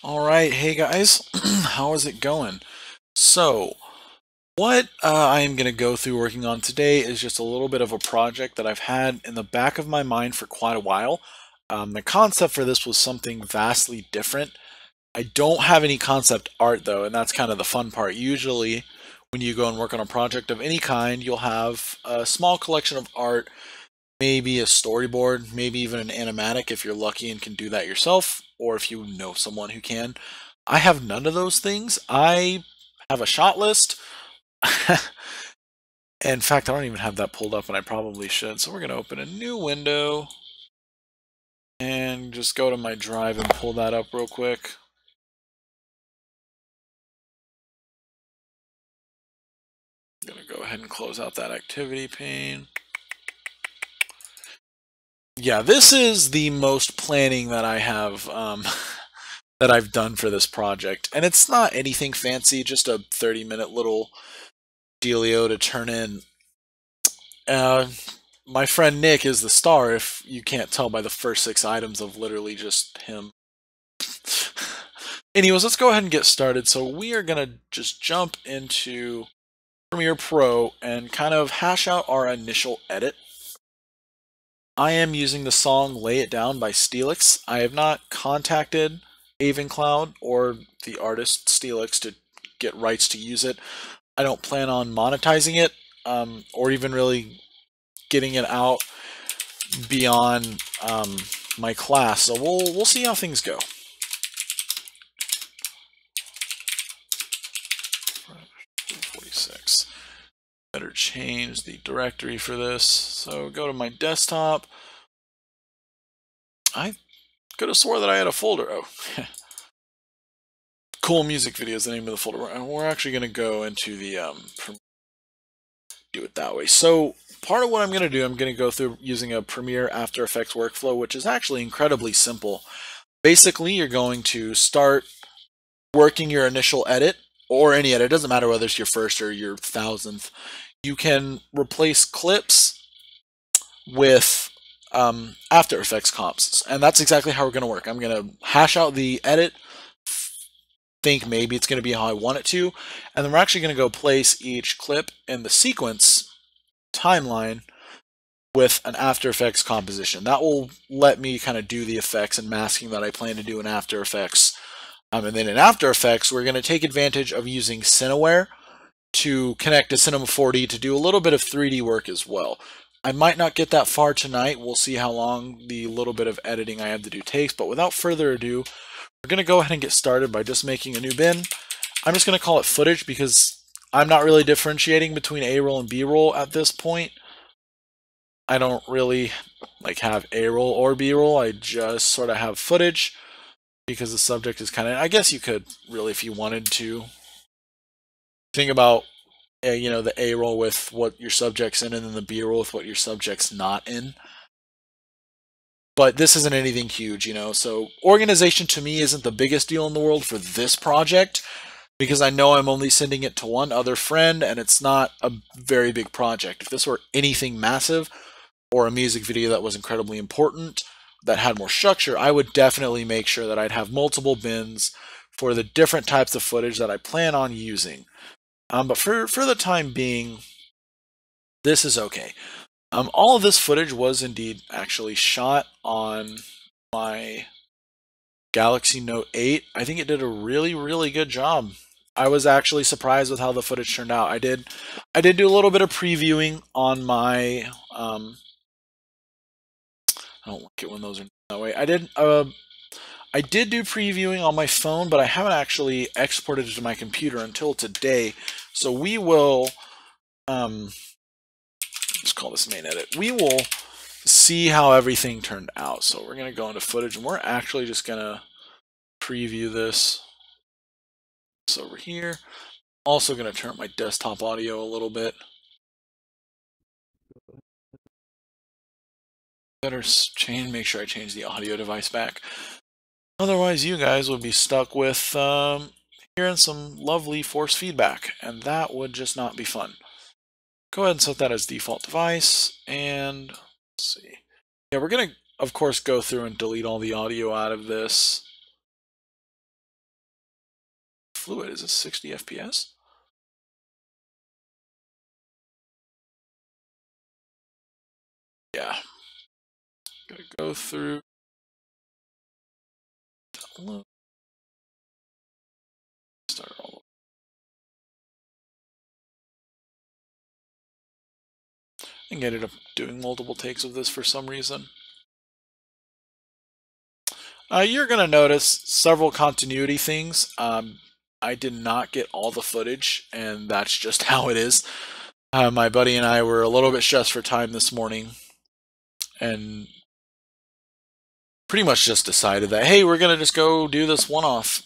All right, hey guys, how is it going? So, what I am going to go through working on today is just a little bit of a project that I've had in the back of my mind for quite a while. The concept for this was something vastly different. I don't have any concept art though, and that's kind of the fun part. Usually, when you go and work on a project of any kind, you'll have a small collection of art, maybe a storyboard, maybe even an animatic if you're lucky and can do that yourself, or if you know someone who can. I have none of those things. I have a shot list. In fact, I don't even have that pulled up, and I probably should. So we're going to open a new window and just go to my drive and pull that up real quick. I'm going to go ahead and close out that activity pane. Yeah, this is the most planning that I have that I've done for this project, and it's not anything fancy, just a 30-minute little dealio to turn in. Uh, my friend Nick is the star, if you can't tell by the first 6 items of literally just him. Anyways, let's go ahead and get started. So we are going to just jump into Premiere Pro and kind of hash out our initial edit. I am using the song Lay It Down by Steelix. I have not contacted Avencloud or the artist Steelix to get rights to use it. I don't plan on monetizing it or even really getting it out beyond my class. So we'll see how things go. Better change the directory for this. So go to my desktop. I could have swore that I had a folder. Oh, cool music video is the name of the folder. We're actually going to go into the do it that way. So part of what I'm going to do, I'm going to go through using a Premiere After Effects workflow, which is actually incredibly simple. Basically, you're going to start working your initial edit or any edit. It doesn't matter whether it's your first or your 1000th. You can replace clips with After Effects comps, and that's exactly how we're going to work. I'm going to hash out the edit, think maybe it's going to be how I want it to, and then we're actually going to go place each clip in the sequence timeline with an After Effects composition. That will let me kind of do the effects and masking that I plan to do in After Effects. And then in After Effects, we're going to take advantage of using Cineware to connect to Cinema 4D to do a little bit of 3D work as well. I might not get that far tonight. We'll see how long the little bit of editing I have to do takes. But without further ado, we're going to go ahead and get started by just making a new bin. I'm just going to call it footage because I'm not really differentiating between A-roll and B-roll at this point. I don't really have A-roll or B-roll. I just sort of have footage because the subject is kind of, I guess you could really, if you wanted to, think about the A-roll with what your subject's in and then the B-roll with what your subject's not in. But this isn't anything huge, so organization to me isn't the biggest deal in the world for this project because I know I'm only sending it to one other friend and it's not a very big project. If this were anything massive or a music video that was incredibly important, that had more structure, I would definitely make sure that I'd have multiple bins for the different types of footage that I plan on using. But for the time being, this is okay. All of this footage was indeed actually shot on my Galaxy Note 8. I think it did a really, really good job. I was actually surprised with how the footage turned out. I did do a little bit of previewing on my I don't like it when those are that way. I did do previewing on my phone, but I haven't actually exported it to my computer until today. So we will let's call this main edit. We will see how everything turned out. So we're going to go into footage and we're actually just going to preview this over here. Also going to turn up my desktop audio a little bit. Better make sure I change the audio device back. Otherwise, you guys would be stuck with hearing some lovely force feedback, and that would just not be fun. Go ahead and set that as default device, and let's see. Yeah, we're going to, of course, go through and delete all the audio out of this. fluid. Is it 60 FPS? Yeah. Gotta go through. Start all over. I think I ended up doing multiple takes of this for some reason. You're going to notice several continuity things. I did not get all the footage, and that's just how it is. My buddy and I were a little bit stressed for time this morning, and pretty much just decided that, hey, we're going to just go do this one-off.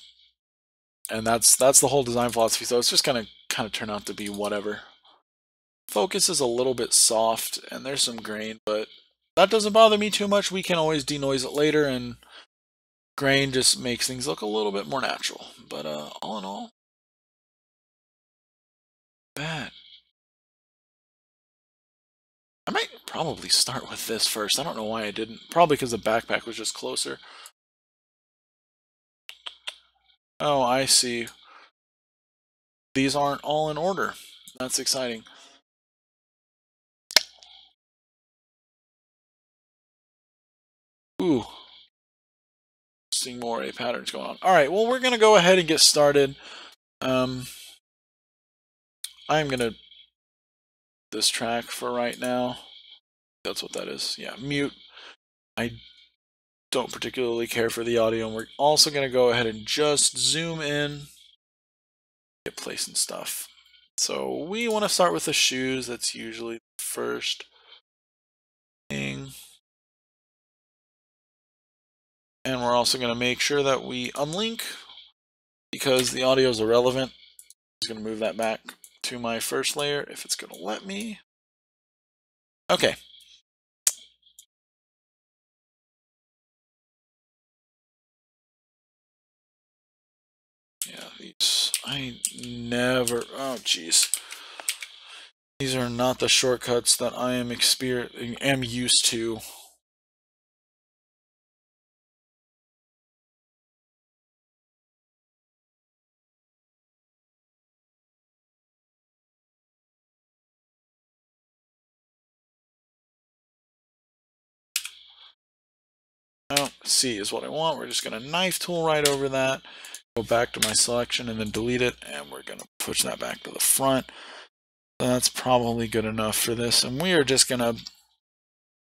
And that's the whole design philosophy, so it's just going to kind of turn out to be whatever. Focus is a little bit soft, and there's some grain, but that doesn't bother me too much. We can always denoise it later, and grain just makes things look a little bit more natural. But all in all, bad. I might probably start with this first. I don't know why I didn't. Probably because the backpack was just closer. Oh, I see. These aren't all in order. That's exciting. Ooh. Seeing more A patterns going on. Alright, well, we're going to go ahead and get started. I'm going to this track for right now. That's what that is. Yeah, mute. I don't particularly care for the audio, and we're also going to go ahead and just zoom in, get placing stuff. So we want to start with the shoes. That's usually the first thing. And we're also going to make sure that we unlink because the audio is irrelevant. I'm just going to move that back to my first layer if it's going to let me. Okay. Yeah, these, I never, oh geez. These are not the shortcuts that I am used to. Oh, C is what I want. We're just going to knife tool right over that. Go back to my selection and then delete it. And we're going to push that back to the front. That's probably good enough for this. And we are just going to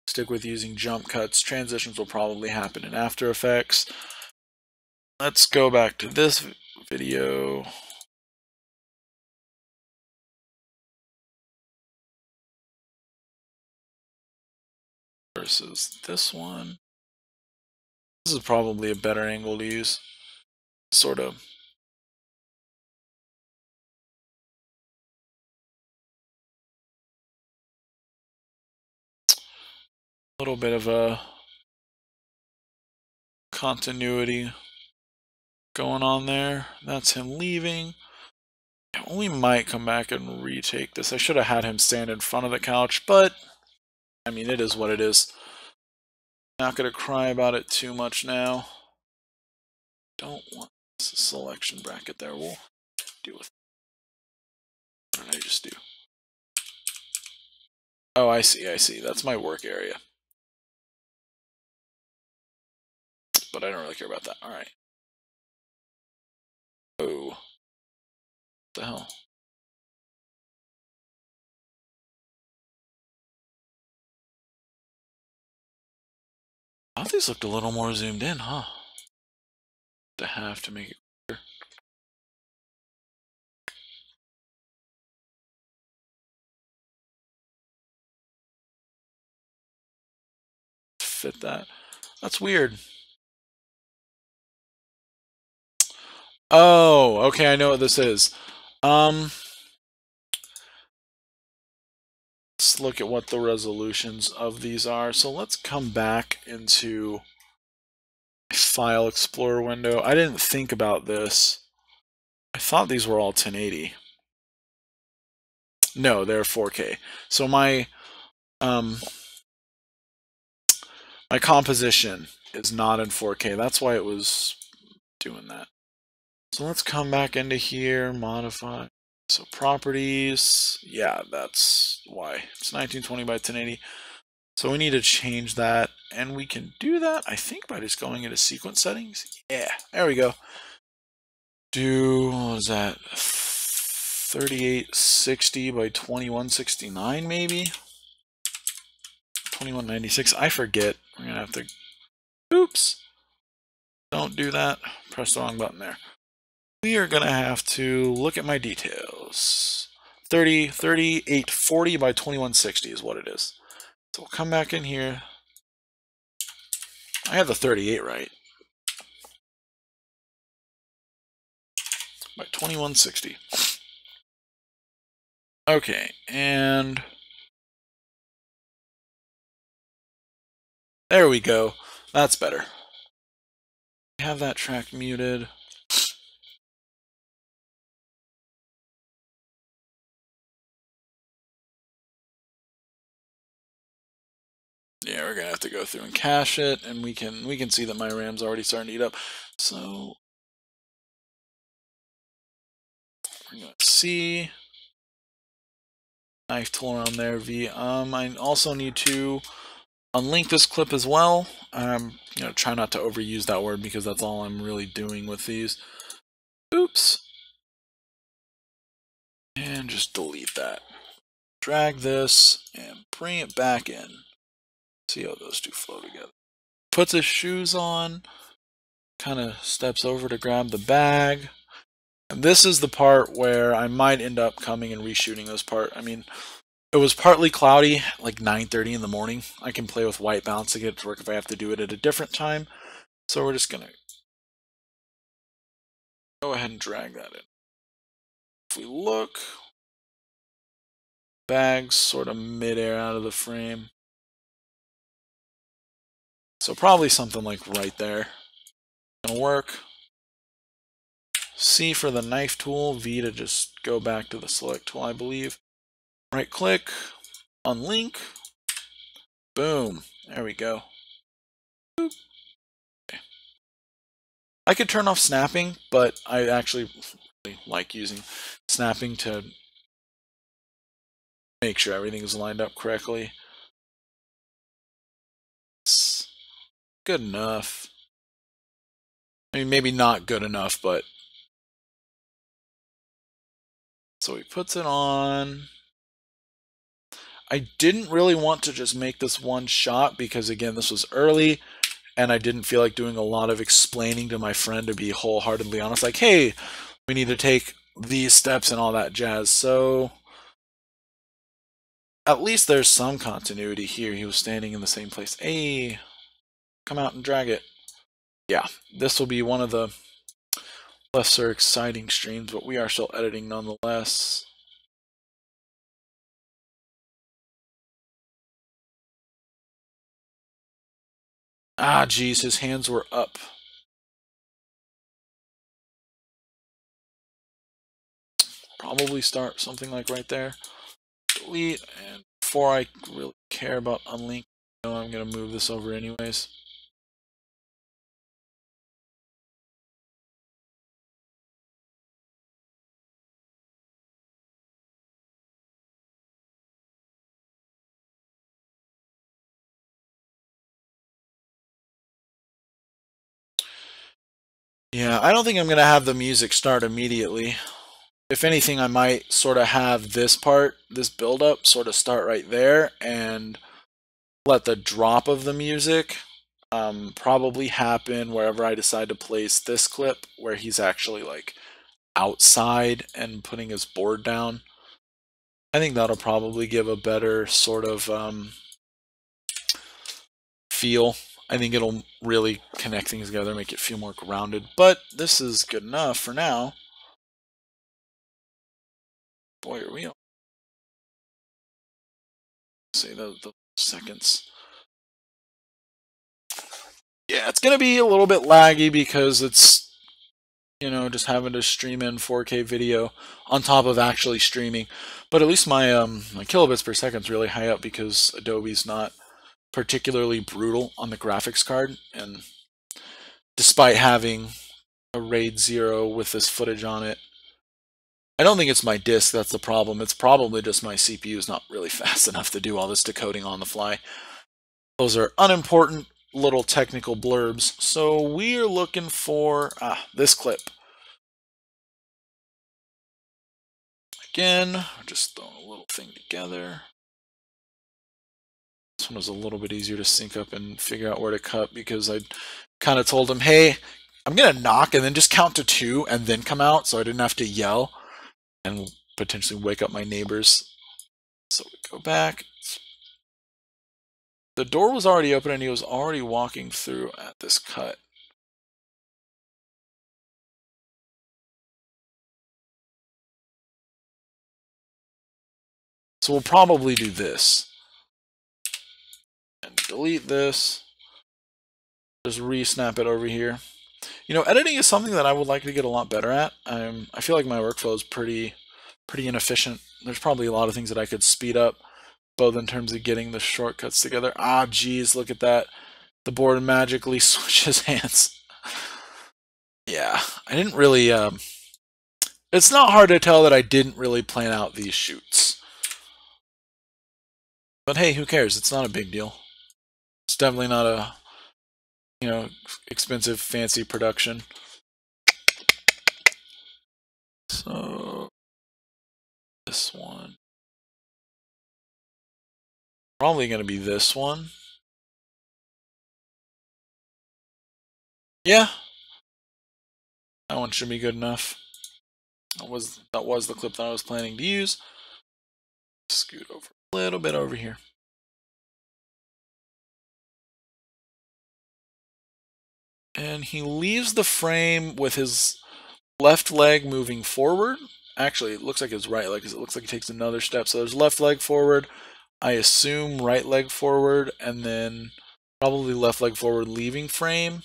stick with using jump cuts. Transitions will probably happen in After Effects. Let's go back to this video. Versus this one. This is probably a better angle to use. Sort of. A little bit of a continuity going on there. That's him leaving. We might come back and retake this. I should have had him stand in front of the couch, but I mean, it is what it is. Not going to cry about it too much now. Don't want this selection bracket there. We'll deal with it. What did I just do? Oh, I see, I see. That's my work area. But I don't really care about that. All right. Oh. What the hell? I thought these looked a little more zoomed in, huh? To have to make it clear. Fit that. That's weird. Oh, okay, I know what this is. Let's look at what the resolutions of these are. So let's come back into File Explorer window. I didn't think about this. I thought these were all 1080. No, they're 4K. So my my composition is not in 4K. That's why it was doing that. So let's come back into here, modify. So properties, yeah, that's why. It's 1920 by 1080. So we need to change that, and we can do that, I think, by just going into sequence settings. Yeah, there we go. Do, what was that, 3860 by 2169 maybe? 2196, I forget. We're gonna have to, oops, don't do that. Press the wrong button there. We are gonna have to look at my details. 3840 by 2160 is what it is. So we'll come back in here. I have the 38 right. By 2160. Okay, and there we go. That's better. Have that track muted. Yeah, we're gonna have to go through and cache it, and we can see that my RAM's already starting to eat up. So we're gonna see knife tool around there. I also need to unlink this clip as well. Try not to overuse that word because that's all I'm really doing with these. Oops. And just delete that. Drag this and bring it back in. See how those two flow together. Puts his shoes on, kind of steps over to grab the bag. And this is the part where I might end up coming and reshooting this part. I mean, it was partly cloudy, like 9:30 in the morning. I can play with white balance to get it to work if I have to do it at a different time. So we're just going to go ahead and drag that in. If we look, bag's sort of midair out of the frame. So probably something like right there. Gonna work. C for the knife tool, V to just go back to the select tool, I believe. Right click, unlink, boom, there we go. Boop. Okay. I could turn off snapping, but I actually really like using snapping to make sure everything is lined up correctly. It's good enough. I mean, maybe not good enough, but... So he puts it on. I didn't really want to just make this one shot because, again, this was early and I didn't feel like doing a lot of explaining to my friend, to be wholeheartedly honest. Like, hey, we need to take these steps and all that jazz. So at least there's some continuity here. He was standing in the same place. Hey, come out and drag it. Yeah, this will be one of the lesser exciting streams, but we are still editing nonetheless. Ah, geez, his hands were up. Probably start something like right there. Delete, and before I really care about unlink, I'm going to move this over anyways. Yeah, I don't think I'm going to have the music start immediately. If anything, I might sort of have this part, this build-up, sort of start right there and let the drop of the music probably happen wherever I decide to place this clip, where he's actually like outside and putting his board down. I think that'll probably give a better sort of feel. I think it'll really connect things together, make it feel more grounded. But this is good enough for now. Boy, are we on. Say the seconds. Yeah, it's going to be a little bit laggy because it's, just having to stream in 4K video on top of actually streaming. But at least my kilobits per second is really high up because Adobe's not particularly brutal on the graphics card, and despite having a RAID 0 with this footage on it. I don't think it's my disk that's the problem. It's probably just my CPU is not really fast enough to do all this decoding on the fly. Those are unimportant little technical blurbs. So we are looking for this clip. Again, just throwing a little thing together. This one was a little bit easier to sync up and figure out where to cut because I kind of told him, hey, I'm going to knock and then just count to 2 and then come out, so I didn't have to yell and potentially wake up my neighbors. So we go back. The door was already open and he was already walking through at this cut. So we'll probably do this. And delete this. Just re-snap it over here. You know, editing is something that I would like to get a lot better at. I feel like my workflow is pretty inefficient. There's probably a lot of things that I could speed up, both in terms of getting the shortcuts together. Ah, geez, look at that. The board magically switches hands. Yeah, I didn't really... it's not hard to tell that I didn't really plan out these shoots. But hey, who cares? It's not a big deal. It's definitely not a, you know, expensive, fancy production. So, this one. Probably going to be this one. Yeah. That one should be good enough. That was the clip that I was planning to use. Scoot over a little bit over here. And he leaves the frame with his left leg moving forward. Actually, it looks like his right leg, because it looks like he takes another step. So there's left leg forward, I assume right leg forward, and then probably left leg forward leaving frame.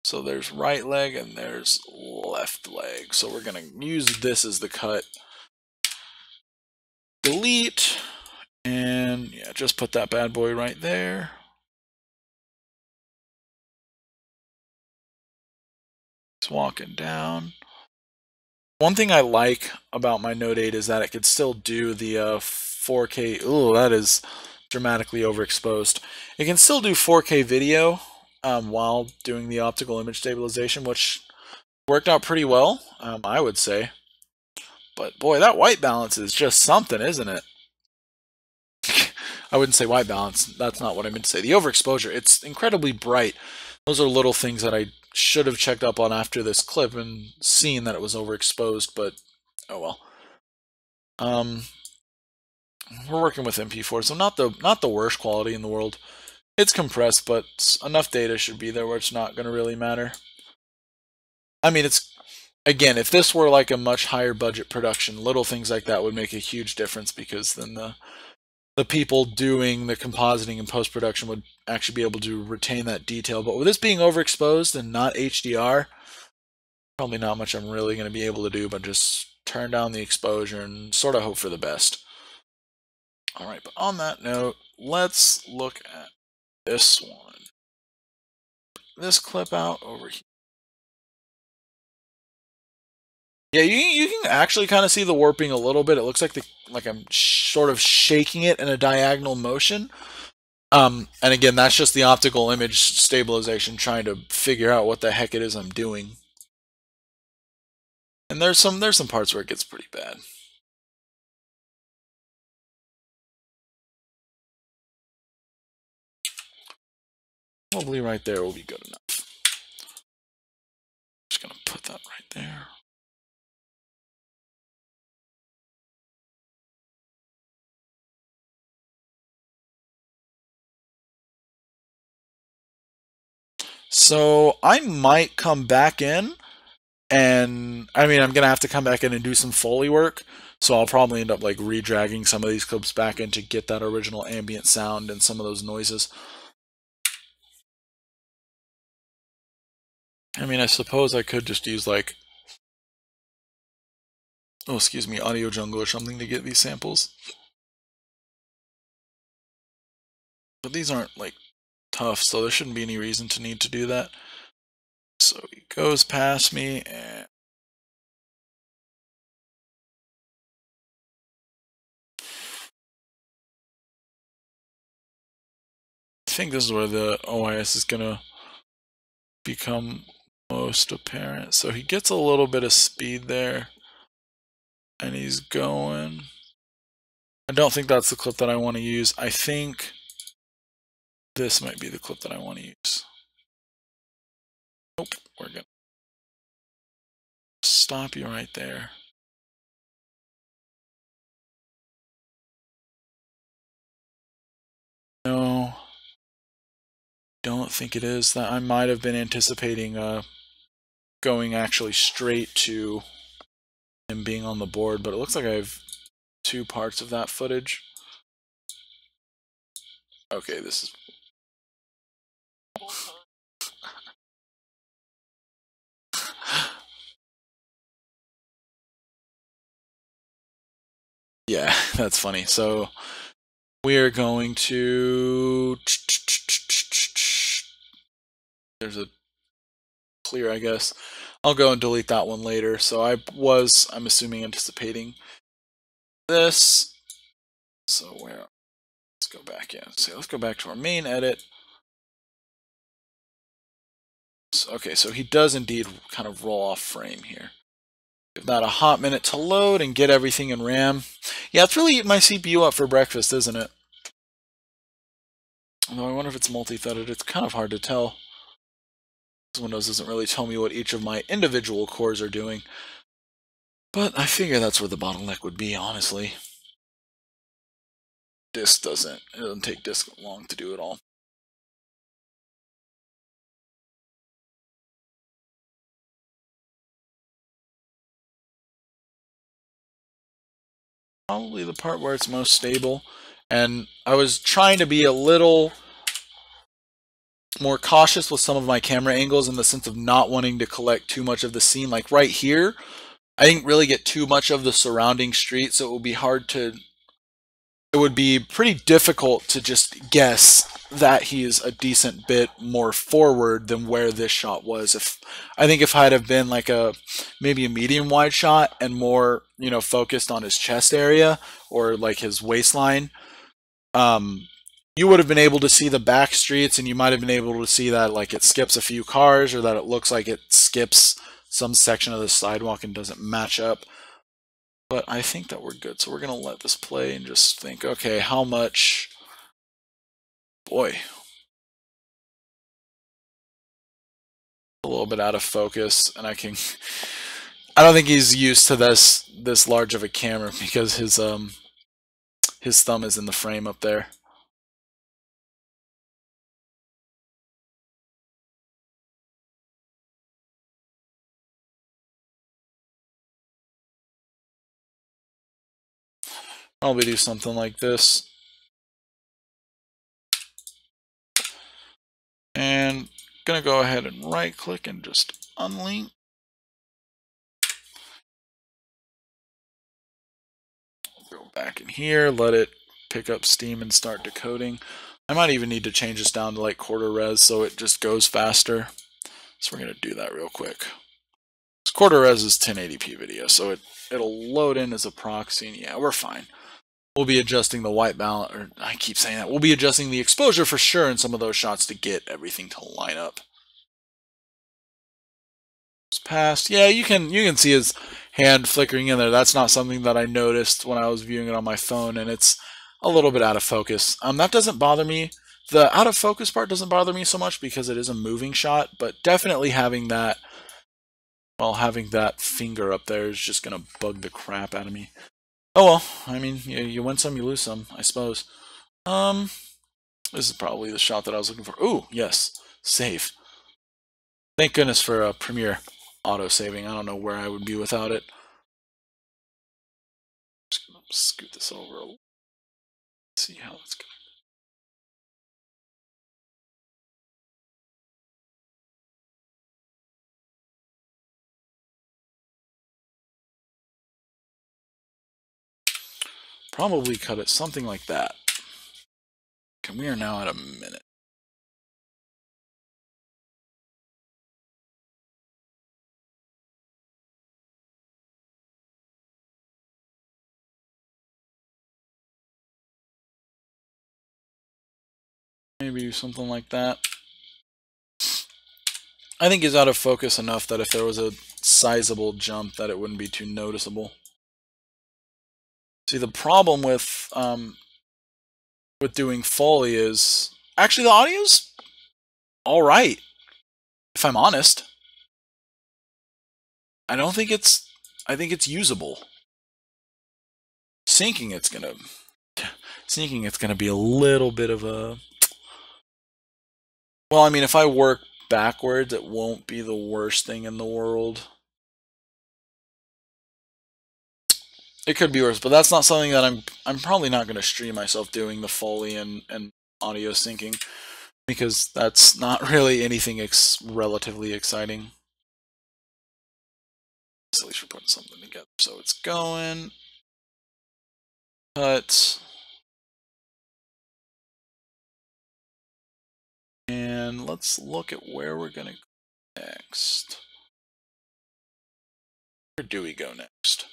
So there's right leg and there's left leg. So we're going to use this as the cut. Delete. And yeah, just put that bad boy right there. It's walking down. One thing I like about my Note 8 is that it could still do the 4K. Ooh, that is dramatically overexposed. It can still do 4K video while doing the optical image stabilization, which worked out pretty well, I would say. But boy, that white balance is just something, isn't it? I wouldn't say white balance. That's not what I meant to say. The overexposure, it's incredibly bright. Those are little things that I should have checked up on after this clip and seen that it was overexposed, but oh well. We're working with MP4, so not the worst quality in the world. It's compressed, but enough data should be there where it's not going to really matter. I mean, it's again, if this were like a much higher budget production, little things like that would make a huge difference because then the people doing the compositing and post-production would actually be able to retain that detail. But with this being overexposed and not HDR, probably not much I'm really going to be able to do, but just turn down the exposure and sort of hope for the best. All right, but on that note, let's look at this one. This clip out over here. Yeah, you can actually kind of see the warping a little bit. It looks like I'm sort of shaking it in a diagonal motion. And again, that's just the optical image stabilization trying to figure out what the heck it is I'm doing. And there's some parts where it gets pretty bad. Probably right there will be good enough. Just gonna put that right there. So I might come back in, and I mean I'm gonna have to come back in and do some Foley work. So I'll probably end up like re-dragging some of these clips back in to get that original ambient sound and some of those noises. I mean, I suppose I could just use like, oh, excuse me, Audio Jungle or something to get these samples. But these aren't like tough, so there shouldn't be any reason to need to do that. So he goes past me, and I think this is where the OIS is going to become most apparent. So he gets a little bit of speed there, and he's going. I don't think that's the clip that I want to use. I think this might be the clip that I want to use. Nope, we're going to stop you right there. No, don't think it is. That I might have been anticipating going actually straight to him being on the board, but it looks like I have two parts of that footage. Okay, this is... Yeah, that's funny. So we are going to... There's a clear, I guess. I'll go and delete that one later. So I'm assuming, anticipating this. So where? Let's go back in. So let's go back to our main edit. So, okay, so he does indeed kind of roll off frame here. Give that a hot minute to load and get everything in RAM. Yeah, it's really eating my CPU up for breakfast, isn't it? Although I wonder if it's multi-threaded. It's kind of hard to tell. Windows doesn't really tell me what each of my individual cores are doing. But I figure that's where the bottleneck would be, honestly. It doesn't take disk long to do it all. Probably the part where it's most stable. And I was trying to be a little more cautious with some of my camera angles in the sense of not wanting to collect too much of the scene. Like right here, I didn't really get too much of the surrounding street, so it would be pretty difficult to just guess that he is a decent bit more forward than where this shot was. I think if I'd have been like maybe a medium wide shot and more, focused on his chest area or like his waistline, you would have been able to see the back streets, and you might have been able to see that like it skips a few cars, or that it looks like it skips some section of the sidewalk and doesn't match up. But I think that we're good, so we're going to let this play and just think, okay, how much... Boy. A little bit out of focus, and I don't think he's used to this large of a camera because his thumb is in the frame up there. I'll do something like this. And gonna go ahead and right click and just unlink. Go back in here, let it pick up steam and start decoding. I might even need to change this down to like quarter res so it just goes faster. So we're gonna do that real quick. This quarter res is 1080p video, so it'll load in as a proxy, and yeah, we're fine. We'll be adjusting the white balance, or I keep saying that. We'll be adjusting the exposure for sure in some of those shots to get everything to line up. It's past. Yeah, you can see his hand flickering in there. That's not something that I noticed when I was viewing it on my phone, and it's a little bit out of focus. That doesn't bother me. The out of focus part doesn't bother me so much because it is a moving shot, but definitely having that finger up there is just gonna bug the crap out of me. Oh well, I mean, you win some, you lose some, I suppose. This is probably the shot that I was looking for. Ooh, yes, save. Thank goodness for Premiere auto-saving. I don't know where I would be without it. Just gonna scoot this over a little. See how it's going. Probably cut it something like that. Okay, we are now at a minute. maybe something like that. I think he's out of focus enough that if there was a sizable jump that it wouldn't be too noticeable. See, the problem with doing Foley is actually the audio's all right, if I'm honest. I think it's usable. Syncing it's gonna be a little bit of a, well, I mean, if I work backwards, it won't be the worst thing in the world. It could be worse, but that's not something that I'm probably not going to stream myself doing the Foley and audio syncing, because that's not really anything relatively exciting. So at least we're putting something together. So it's going. Cut. And let's look at where we're going to go next. Where do we go next?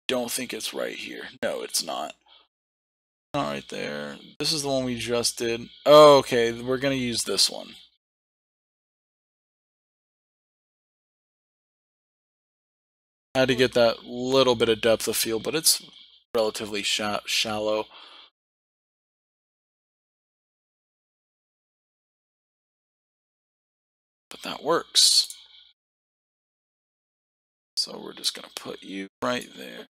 Don't think it's right here. No, it's not. Not right there. This is the one we just did. Oh, okay, we're going to use this one. I had to get that little bit of depth of field, but it's relatively shallow. But that works. So we're just going to put you right there.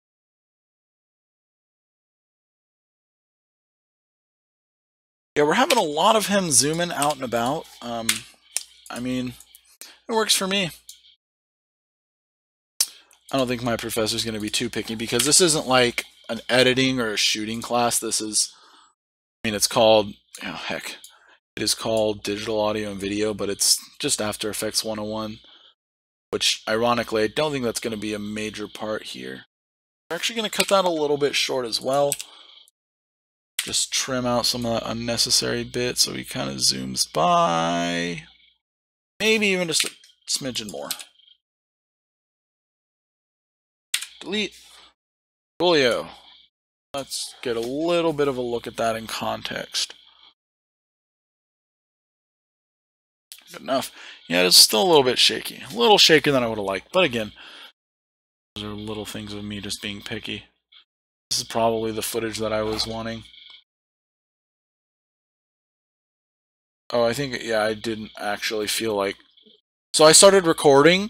Yeah, we're having a lot of him zooming out and about. I mean, it works for me. I don't think my professor's going to be too picky, because this isn't like an editing or a shooting class. This is, I mean, it's called, oh, heck, it is called Digital Audio and Video, but it's just After Effects 101, which ironically, I don't think that's going to be a major part here. We're actually going to cut that a little bit short as well. Just trim out some of that unnecessary bit so he kind of zooms by. Maybe even just a smidgen more. Delete. Dealio. Let's get a little bit of a look at that in context. Good enough. Yeah, it's still a little bit shaky. A little shakier than I would have liked. But again, those are little things of me just being picky. This is probably the footage that I was wanting. Oh, I think, yeah, I didn't actually feel like... So I started recording,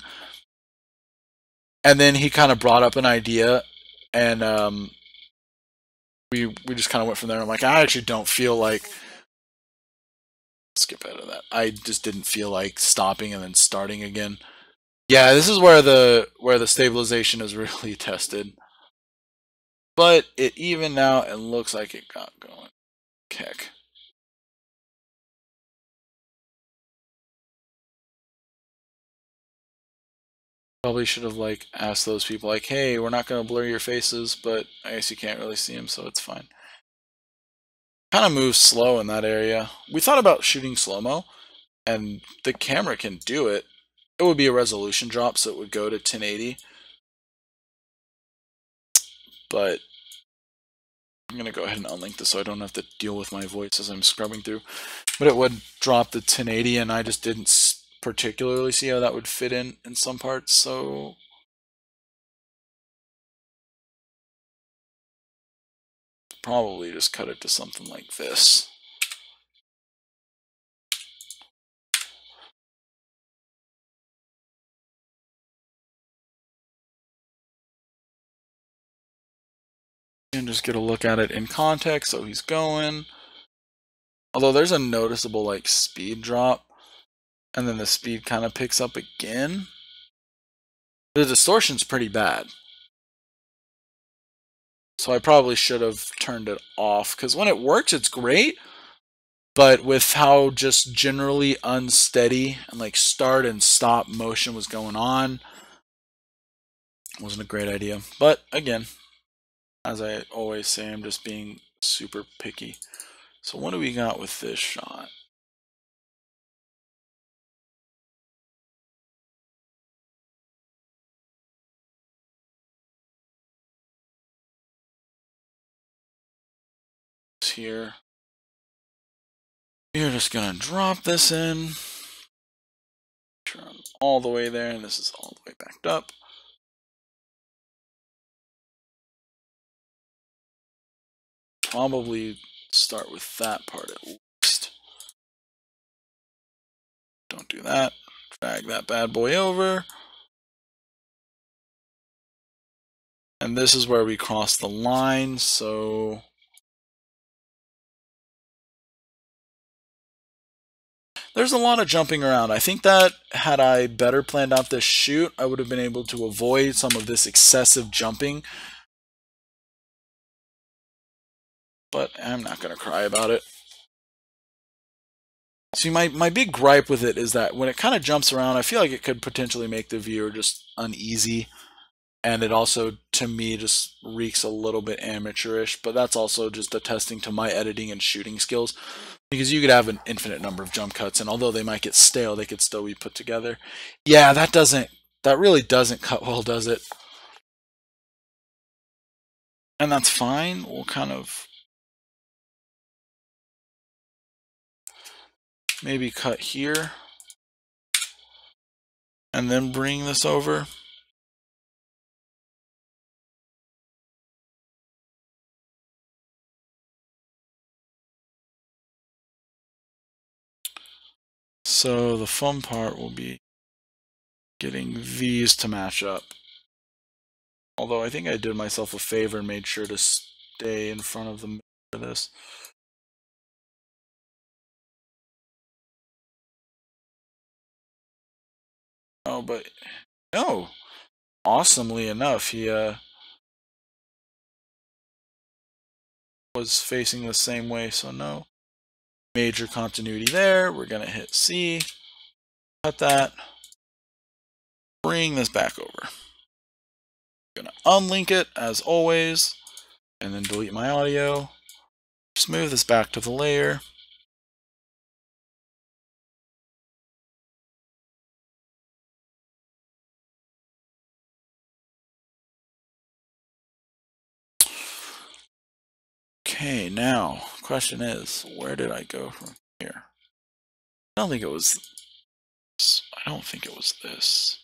and then he kind of brought up an idea, and we just kind of went from there. I'm like, I actually don't feel like... Skip out of that. I just didn't feel like stopping and then starting again. Yeah, this is where the stabilization is really tested. But it evened out and looks like it got going. Heck. Probably should have like asked those people like, hey, we're not gonna blur your faces, but I guess you can't really see them, so it's fine. Kind of moves slow in that area. We thought about shooting slow-mo, and the camera can do it. It would be a resolution drop, so it would go to 1080. But I'm gonna go ahead and unlink this so I don't have to deal with my voice as I'm scrubbing through. But it would drop to 1080, and I just didn't particularly see how that would fit in some parts, so probably just cut it to something like this. And just get a look at it in context. So he's going. Although there's a noticeable like speed drop, and then the speed kind of picks up again. The distortion's pretty bad. So I probably should have turned it off, because when it works, it's great. But with how just generally unsteady and like start and stop motion was going on, wasn't a great idea. But again, as I always say, I'm just being super picky. So what do we got with this shot? here. You're just gonna drop this in. Turn all the way there, and this is all the way backed up. Probably start with that part at least. Don't do that. Drag that bad boy over. And this is where we cross the line, so there's a lot of jumping around. I think that had I better planned out this shoot, I would have been able to avoid some of this excessive jumping. But I'm not going to cry about it. See, my big gripe with it is that when it kind of jumps around, I feel like it could potentially make the viewer just uneasy. And it also, to me, just reeks a little bit amateurish. But that's also just attesting to my editing and shooting skills. Because you could have an infinite number of jump cuts, and although they might get stale, they could still be put together. Yeah, that really doesn't cut well, does it? And that's fine. We'll kind of maybe cut here and then bring this over. So the fun part will be getting these to match up. Although I think I did myself a favor and made sure to stay in front of them for this. Oh, but no. Awesomely enough, he was facing the same way, so no major continuity there. We're gonna hit C, cut that, bring this back over. I'm gonna unlink it as always, and then delete my audio. Just move this back to the layer. Okay, now, question is, where did I go from here? I don't think it was this.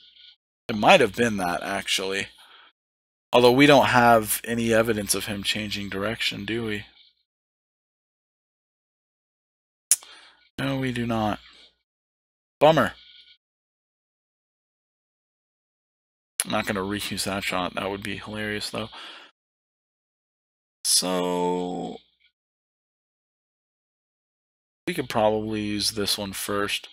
It might have been that, actually. Although we don't have any evidence of him changing direction, do we? No, we do not. Bummer. I'm not going to reuse that shot. That would be hilarious, though. So we could probably use this one first.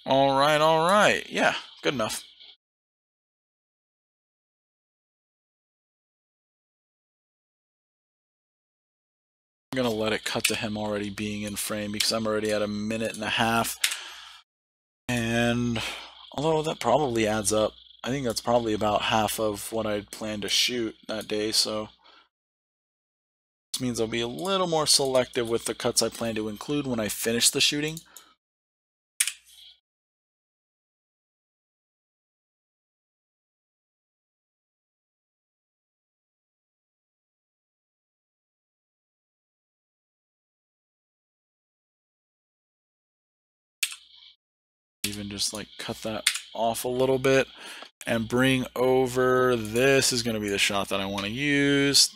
All right. Yeah, good enough. I'm going to let it cut to him already being in frame because I'm already at 1.5 minutes. And although that probably adds up, I think that's probably about half of what I'd planned to shoot that day, so this means I'll be a little more selective with the cuts I plan to include when I finish the shooting. Even just like cut that off a little bit and bring over, this is going to be the shot that I want to use.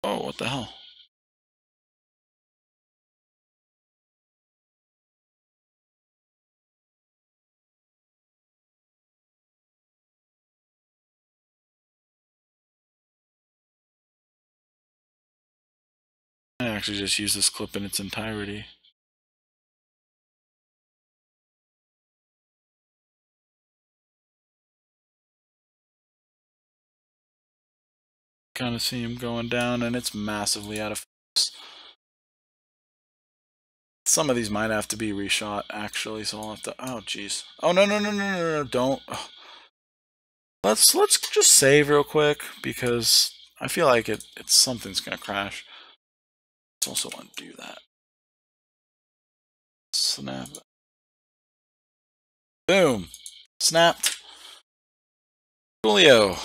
Oh, what the hell? I actually just use this clip in its entirety. Kind of see him going down, and it's massively out of focus. Some of these might have to be reshot, actually, so I'll have to... Oh, jeez. Oh, no, don't. Let's just save real quick because I feel like it's something's gonna crash. Let's also undo that. Snap. Boom. Snapped. Dealio.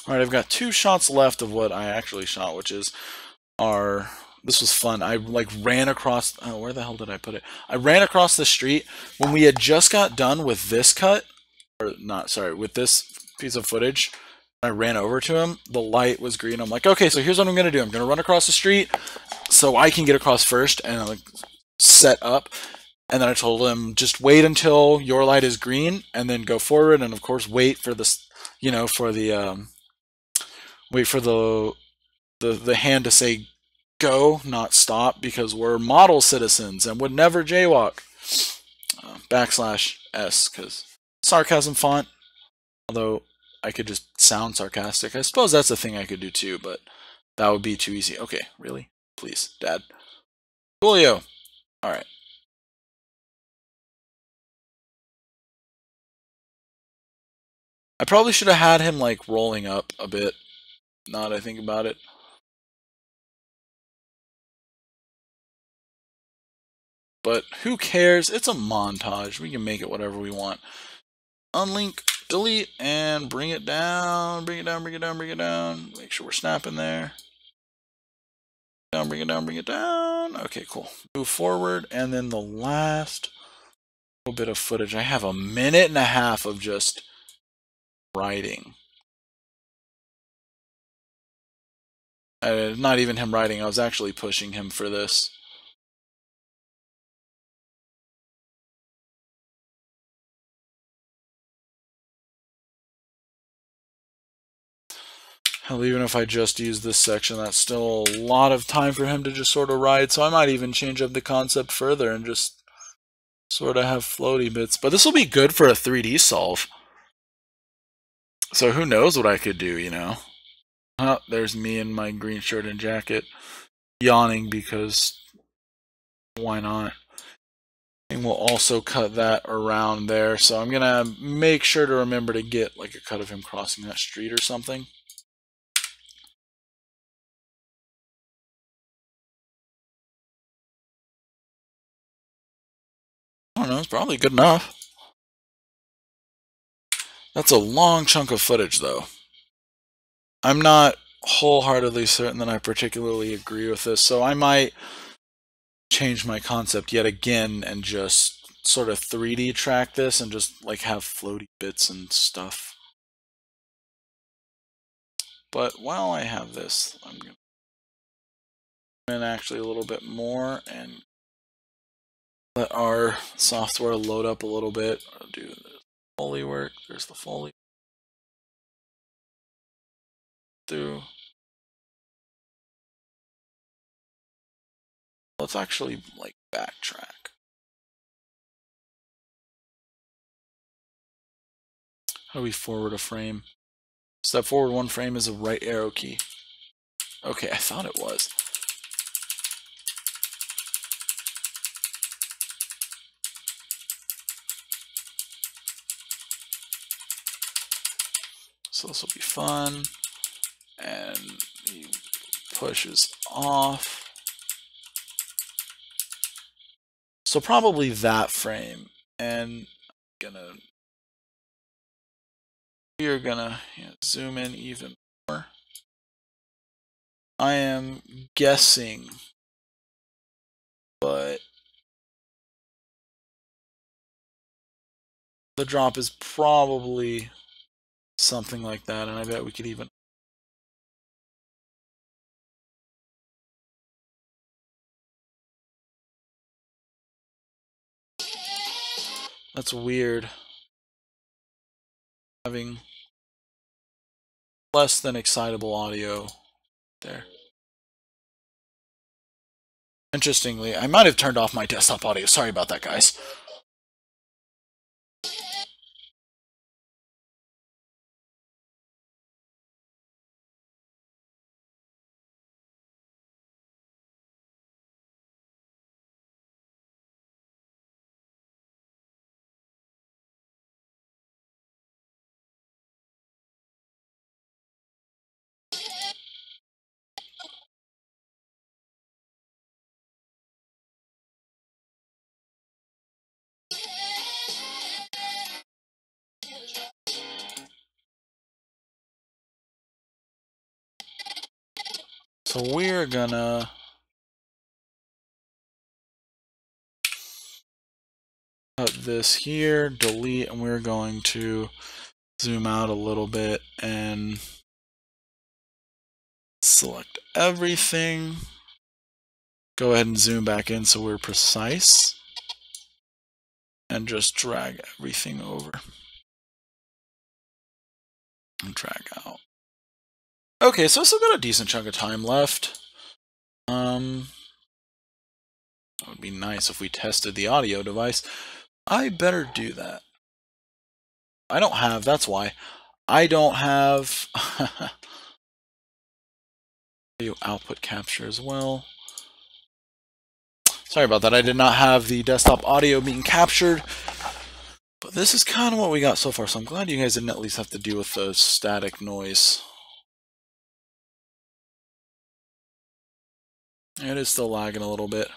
Alright, I've got 2 shots left of what I actually shot, which is our... This was fun. I like ran across... Oh, where the hell did I put it? I ran across the street when we had just got done with this cut. Or not, sorry, with this piece of footage. I ran over to him. The light was green. I'm like, okay, so here's what I'm going to do. I'm going to run across the street so I can get across first and like set up. And then I told him, just wait until your light is green and then go forward. And of course, wait for this, you know, for the, wait for the hand to say go, not stop, because we're model citizens and would never jaywalk. \S, because sarcasm font. Although I could just sound sarcastic. I suppose that's a thing I could do too, but that would be too easy. Okay, really? Please, Dad. Julio. Alright. I probably should have had him like rolling up a bit, now that I think about it. But who cares? It's a montage. We can make it whatever we want. Unlink, delete, and bring it down. Bring it down, bring it down, bring it down. Make sure we're snapping there. Down, bring it down, bring it down. Okay, cool. Move forward, and then the last little bit of footage. I have a minute and a half of just writing. Not even him writing. I was actually pushing him for this. Hell, even if I just use this section, that's still a lot of time for him to just sort of ride. So I might even change up the concept further and just sort of have floaty bits. But this will be good for a 3D solve. So who knows what I could do, you know? Oh, there's me in my green shirt and jacket, yawning because why not? And we'll also cut that around there. So I'm going to make sure to remember to get like a cut of him crossing that street or something. I don't know, it's probably good enough. That's a long chunk of footage, though. I'm not wholeheartedly certain that I particularly agree with this, so I might change my concept yet again and just sort of 3D track this and just like have floaty bits and stuff. But while I have this, I'm going to come in actually a little bit more and let our software load up a little bit. I'll do the Foley work. There's the Foley. Let's actually like backtrack. How do we forward a frame? Step forward 1 frame is a right arrow key. Okay, I thought it was. So this will be fun. And he pushes off. So probably that frame. And we are gonna zoom in even more. I am guessing, but the drop is probably something like that, and I bet we could even... That's weird. Having less than excitable audio there. Interestingly, I might have turned off my desktop audio. Sorry about that, guys. So we're gonna put this here, delete, and we're going to zoom out a little bit and select everything. Go ahead and zoom back in so we're precise. And just drag everything over. And drag out. Okay, so I still got a decent chunk of time left. It would be nice if we tested the audio device. I better do that. I don't have, that's why. I don't have audio output capture as well. Sorry about that. I did not have the desktop audio being captured. But this is kind of what we got so far, so I'm glad you guys didn't at least have to deal with the static noise. It is still lagging a little bit.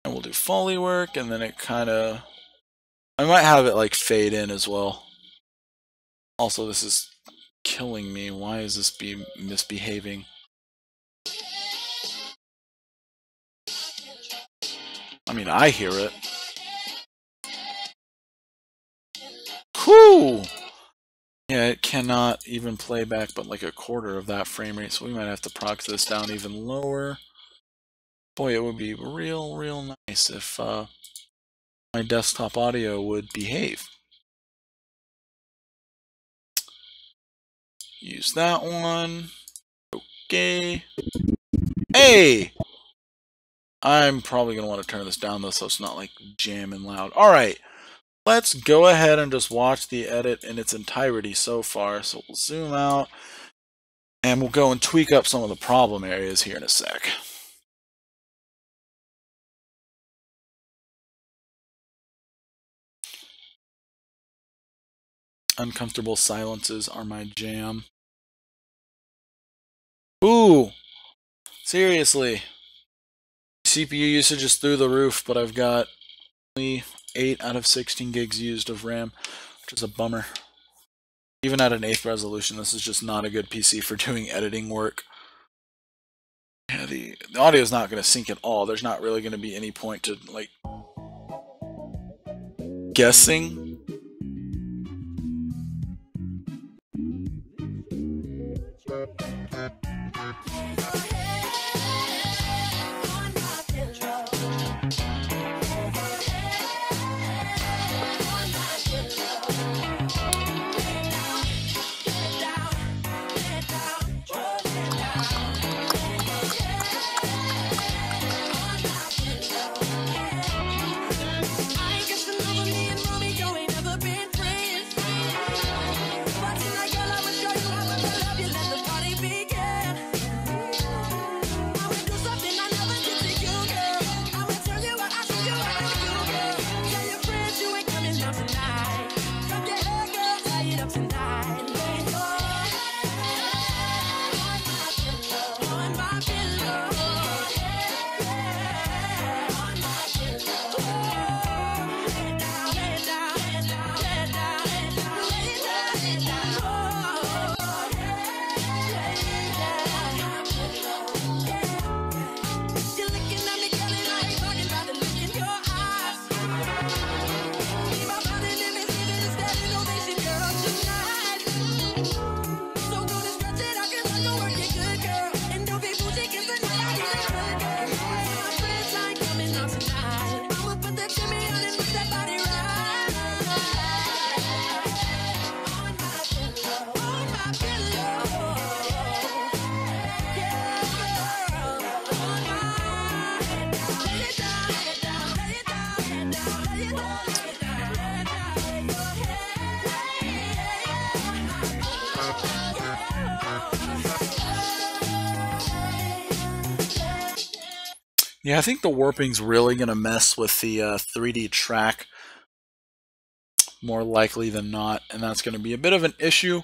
And we'll do Foley work, and then it kind of... I might have it like fade in as well. Also, this is killing me. Why is this misbehaving? I mean, I hear it. Whew! Yeah, it cannot even play back but like a quarter of that frame rate, so we might have to prox this down even lower. Boy, it would be real nice if my desktop audio would behave. Use that one. Okay. Hey! I'm probably going to want to turn this down though so it's not like jamming loud. Alright, let's go ahead and just watch the edit in its entirety so far. So we'll zoom out and we'll go and tweak up some of the problem areas here in a sec. Uncomfortable silences are my jam. Ooh! Seriously. CPU usage is through the roof, but I've got only 8 out of 16 gigs used of RAM, which is a bummer. Even at an 8th resolution, this is just not a good PC for doing editing work. Yeah, the audio is not going to sync at all. There's not really going to be any point to, like, guessing. Yeah, I think the warping's really going to mess with the 3D track more likely than not, and that's going to be a bit of an issue.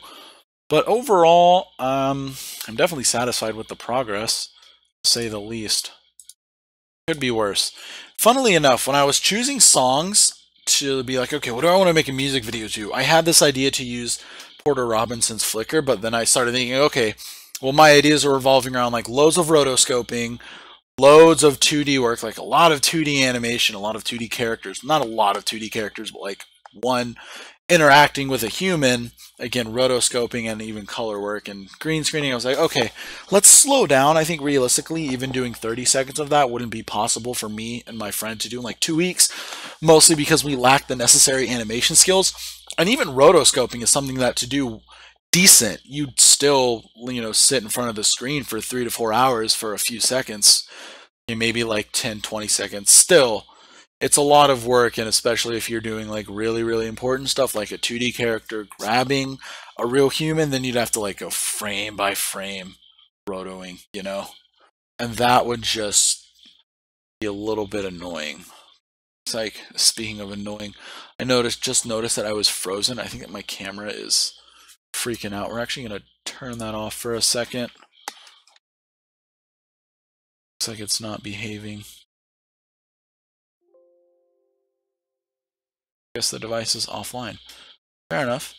But overall, I'm definitely satisfied with the progress, to say the least. Could be worse. Funnily enough, when I was choosing songs to be like, okay, what do I want to make a music video to? I had this idea to use Porter Robinson's Flicker, but then I started thinking, okay, Well, my ideas are revolving around like loads of rotoscoping, loads of 2D work, like a lot of 2D animation, a lot of 2D characters. Not a lot of 2D characters, but like one interacting with a human. Again, rotoscoping and even color work and green screening. I was like, okay, let's slow down. I think realistically, even doing 30 seconds of that wouldn't be possible for me and my friend to do in like 2 weeks, mostly because we lack the necessary animation skills. And even rotoscoping is something that to do decent, you'd still, sit in front of the screen for 3 to 4 hours for a few seconds, maybe like 10, 20 seconds. Still, it's a lot of work, and especially if you're doing like really, really important stuff like a 2D character grabbing a real human, then you'd have to like go frame by frame rotoing. And that would just be a little bit annoying. It's like, speaking of annoying, just noticed that I was frozen. I think that my camera is freaking out. We're actually going to turn that off for a second. Looks like it's not behaving. Guess the device is offline. Fair enough.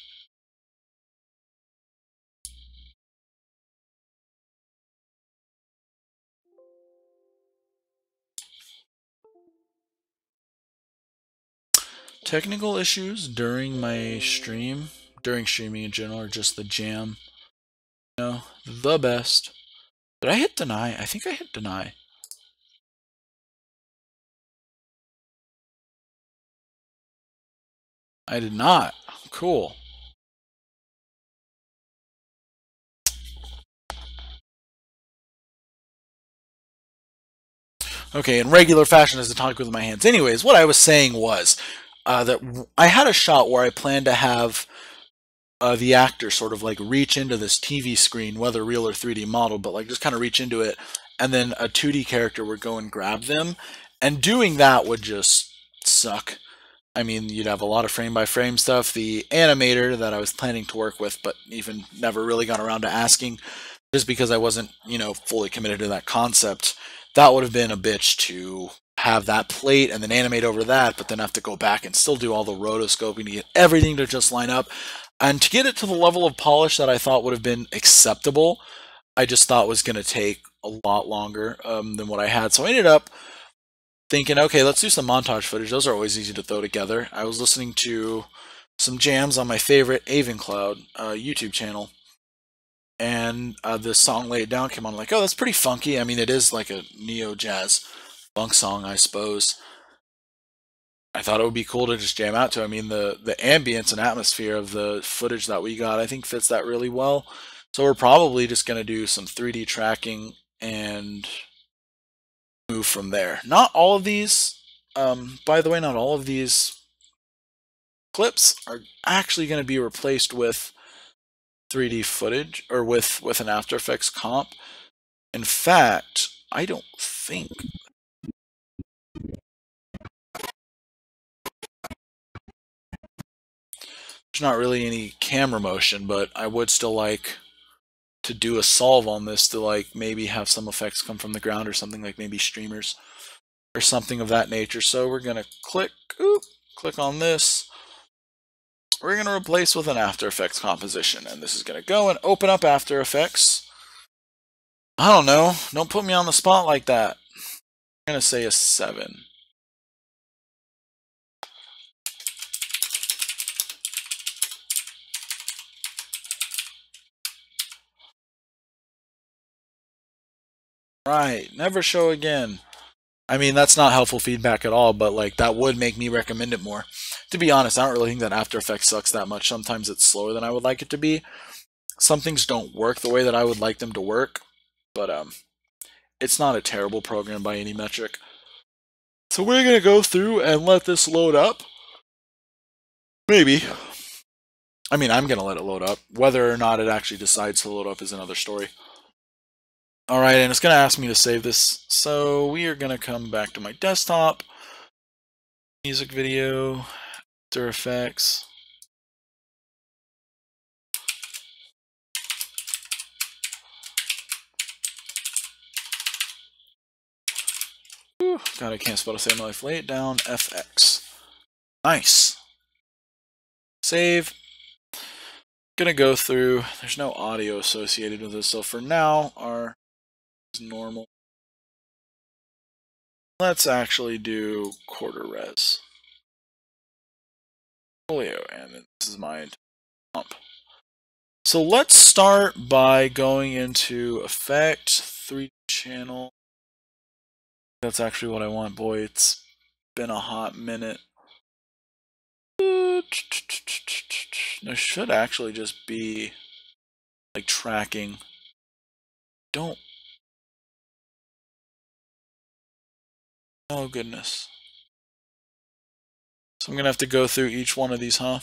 Technical issues during my stream, during streaming in general, or just the jam. The best. Did I hit deny? I think I hit deny. I did not. Cool. Okay, in regular fashion as I talk with my hands. Anyways, what I was saying was that I had a shot where I planned to have the actor sort of like reach into this TV screen, whether real or 3D model, but like just kind of reach into it, and then a 2D character would go and grab them. And doing that would just suck. I mean, you'd have a lot of frame by frame stuff. The animator that I was planning to work with, but even never really got around to asking, just because I wasn't, fully committed to that concept, that would have been a bitch to have that plate and then animate over that, but then have to go back and still do all the rotoscoping to get everything to just line up. And to get it to the level of polish that I thought would have been acceptable, I just thought was going to take a lot longer than what I had. So I ended up thinking, okay, let's do some montage footage. Those are always easy to throw together. I was listening to some jams on my favorite Avencloud YouTube channel, and this song Lay It Down came on. Like, oh, that's pretty funky. I mean, it is like a neo-jazz funk song, I suppose. I thought it would be cool to just jam out to. I mean, the ambience and atmosphere of the footage that we got, I think fits that really well. So we're probably just going to do some 3D tracking and move from there. Not all of these, by the way, not all of these clips are actually going to be replaced with 3D footage or with an After Effects comp. In fact, I don't think there's not really any camera motion, but I would still like to do a solve on this to like maybe have some effects come from the ground or something, like maybe streamers or something of that nature. So we're gonna click on this. We're gonna replace with an After Effects composition, and this is gonna go and open up After Effects. I don't know, don't put me on the spot like that. I'm gonna say a 7. Right, never show again. I mean, that's not helpful feedback at all, but like that would make me recommend it more. To be honest, I don't really think that After Effects sucks that much. Sometimes it's slower than I would like it to be. Some things don't work the way that I would like them to work, but it's not a terrible program by any metric. So we're gonna go through and let this load up. Maybe. I mean, I'm gonna let it load up. Whether or not it actually decides to load up is another story. Alright, and it's going to ask me to save this, so we are going to come back to my desktop, music video, After Effects. God, I can't spell to save my life. Lay it down, FX. Nice. Save. Gonna go through, there's no audio associated with this, so for now, our is normal. Let's actually do quarter res. Dealio, and this is my pump. So let's start by going into effect, 3D channel. That's actually what I want. Boy, it's been a hot minute. There should actually just be like tracking. Don't. Oh goodness. So I'm gonna have to go through each one of these, huh?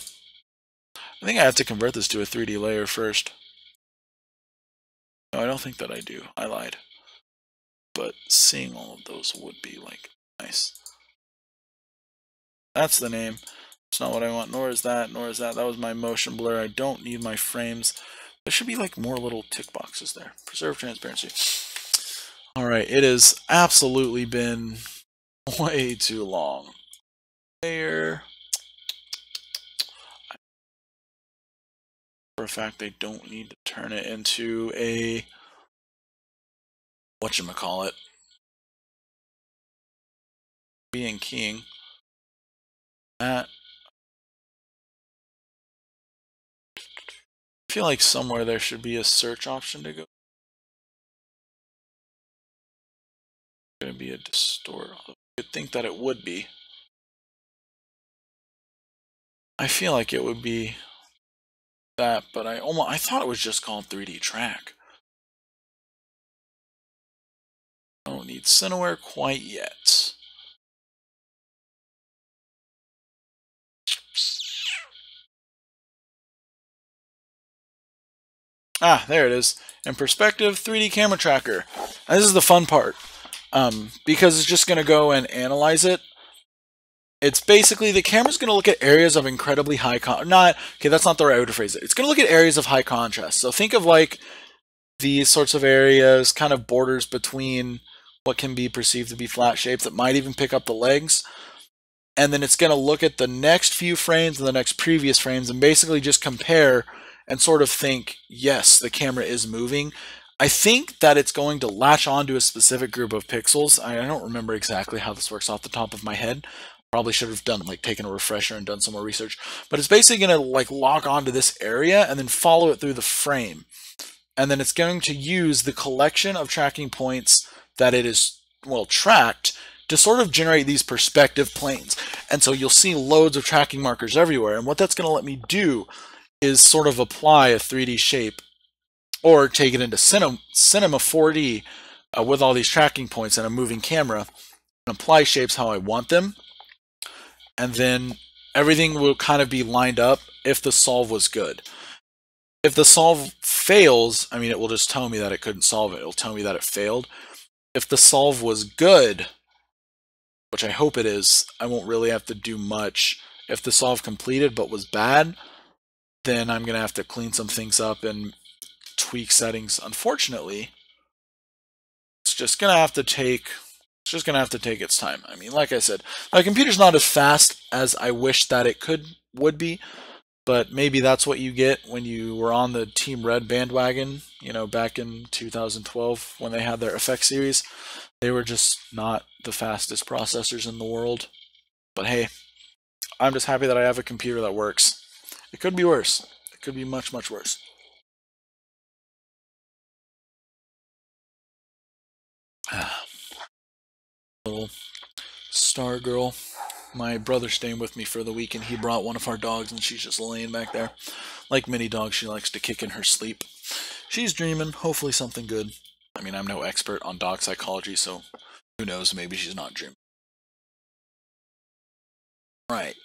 I think I have to convert this to a 3D layer first. No, I don't think that I do. I lied. But seeing all of those would be like nice. That's the name. It's not what I want, nor is that, nor is that. That was my motion blur. I don't need my frames. There should be like more little tick boxes there. Preserve transparency. Alright, it has absolutely been way too long. Layer. For a fact, they don't need to turn it into a whatchamacallit. Being keying. That. I feel like somewhere there should be a search option to go. Going to be a distort. You'd think that it would be. I feel like it would be that, but I thought it was just called 3D track. I don't need Cineware quite yet. Ah, there it is. In perspective, 3D camera tracker. And this is the fun part. Because it's just going to go and analyze it. It's basically the camera's going to look at areas of incredibly high that's not the right way to phrase it. It's going to look at areas of high contrast. So think of like these sorts of areas, kind of borders between what can be perceived to be flat shapes that might even pick up the legs. And then it's going to look at the next few frames and the next previous frames and basically just compare and sort of think, yes, the camera is moving. I think that it's going to latch onto a specific group of pixels. I don't remember exactly how this works off the top of my head. Probably should have done like taken a refresher and done some more research. But it's basically going to like lock onto this area and then follow it through the frame. And then it's going to use the collection of tracking points that it is, well, tracked to sort of generate these perspective planes. And so you'll see loads of tracking markers everywhere. And what that's going to let me do is sort of apply a 3D shape or take it into Cinema 4D with all these tracking points and a moving camera and apply shapes how I want them. And then everything will kind of be lined up if the solve was good. If the solve fails, I mean, it will just tell me that it couldn't solve it. It'll tell me that it failed. If the solve was good, which I hope it is, I won't really have to do much. If the solve completed but was bad, then I'm going to have to clean some things up and tweak settings. Unfortunately, it's just going to have to take its time. I mean, like I said, my computer's not as fast as I wish that it would be, but maybe that's what you get when you were on the Team Red bandwagon, you know, back in 2012 when they had their FX series. They were just not the fastest processors in the world. But hey, I'm just happy that I have a computer that works. It could be worse. It could be much, much worse. Little star girl. My brother's staying with me for the week, and he brought one of our dogs, and she's just laying back there. Like many dogs, she likes to kick in her sleep. She's dreaming, hopefully something good. I mean, I'm no expert on dog psychology, so who knows, maybe she's not dreaming. Right.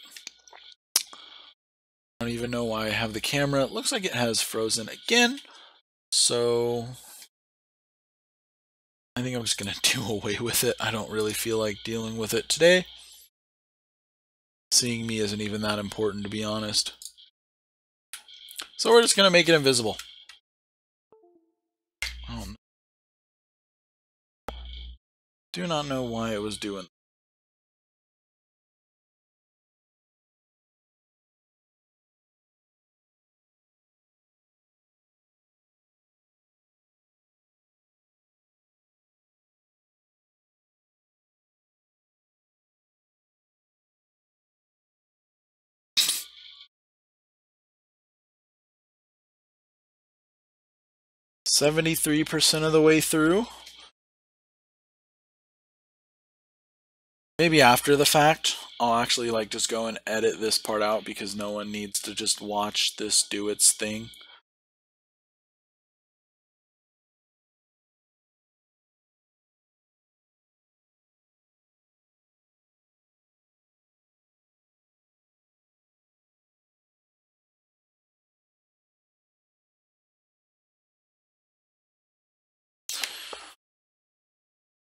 I don't even know why I have the camera. It looks like it has frozen again, so I think I'm just going to do away with it. I don't really feel like dealing with it today. Seeing me isn't even that important, to be honest. So we're just going to make it invisible. Oh, no. Do not know why it was doing. 73% of the way through. Maybe after the fact, I'll actually like just go and edit this part out because no one needs to just watch this do its thing.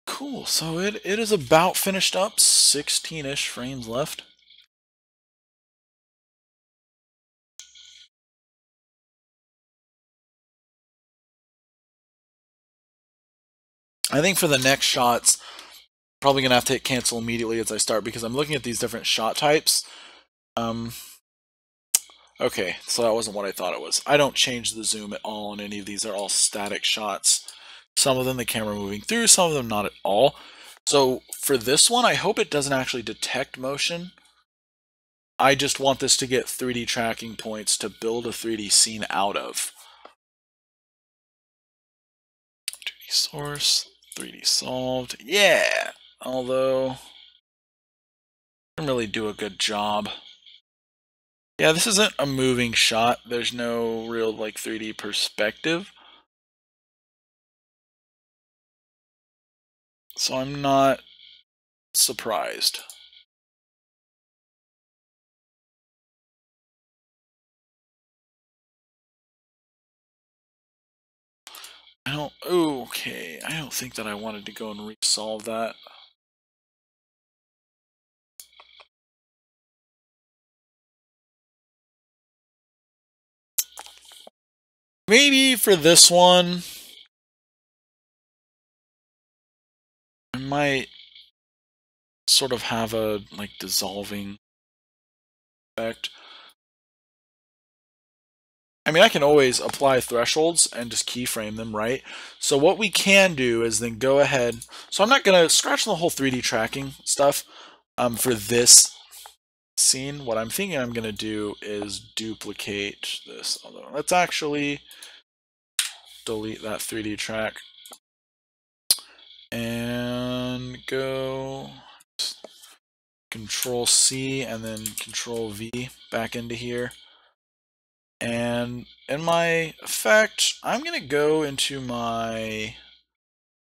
Cool, so it is about finished up, 16-ish frames left. I think for the next shots, probably gonna have to hit cancel immediately as I start because I'm looking at these different shot types. Okay, so that wasn't what I thought it was. I don't change the zoom at all on any of these. They're all static shots. Some of them the camera moving through, some of them not at all. So for this one, I hope it doesn't actually detect motion. I just want this to get 3D tracking points to build a 3D scene out of. 2D source, 3D solved. Yeah! Although, didn't really do a good job. Yeah, this isn't a moving shot. There's no real like 3D perspective. So I'm not surprised. Okay, I don't think that I wanted to go and resolve that. Maybe for this one, I might sort of have a like dissolving effect. I mean, I can always apply thresholds and just keyframe them, right? So what we can do is then go ahead. So I'm not going to scratch the whole 3D tracking stuff for this scene. What I'm thinking I'm going to do is duplicate this. Although let's actually delete that 3D track and go Control C and then Control V back into here. And in my effect, I'm going to go into my,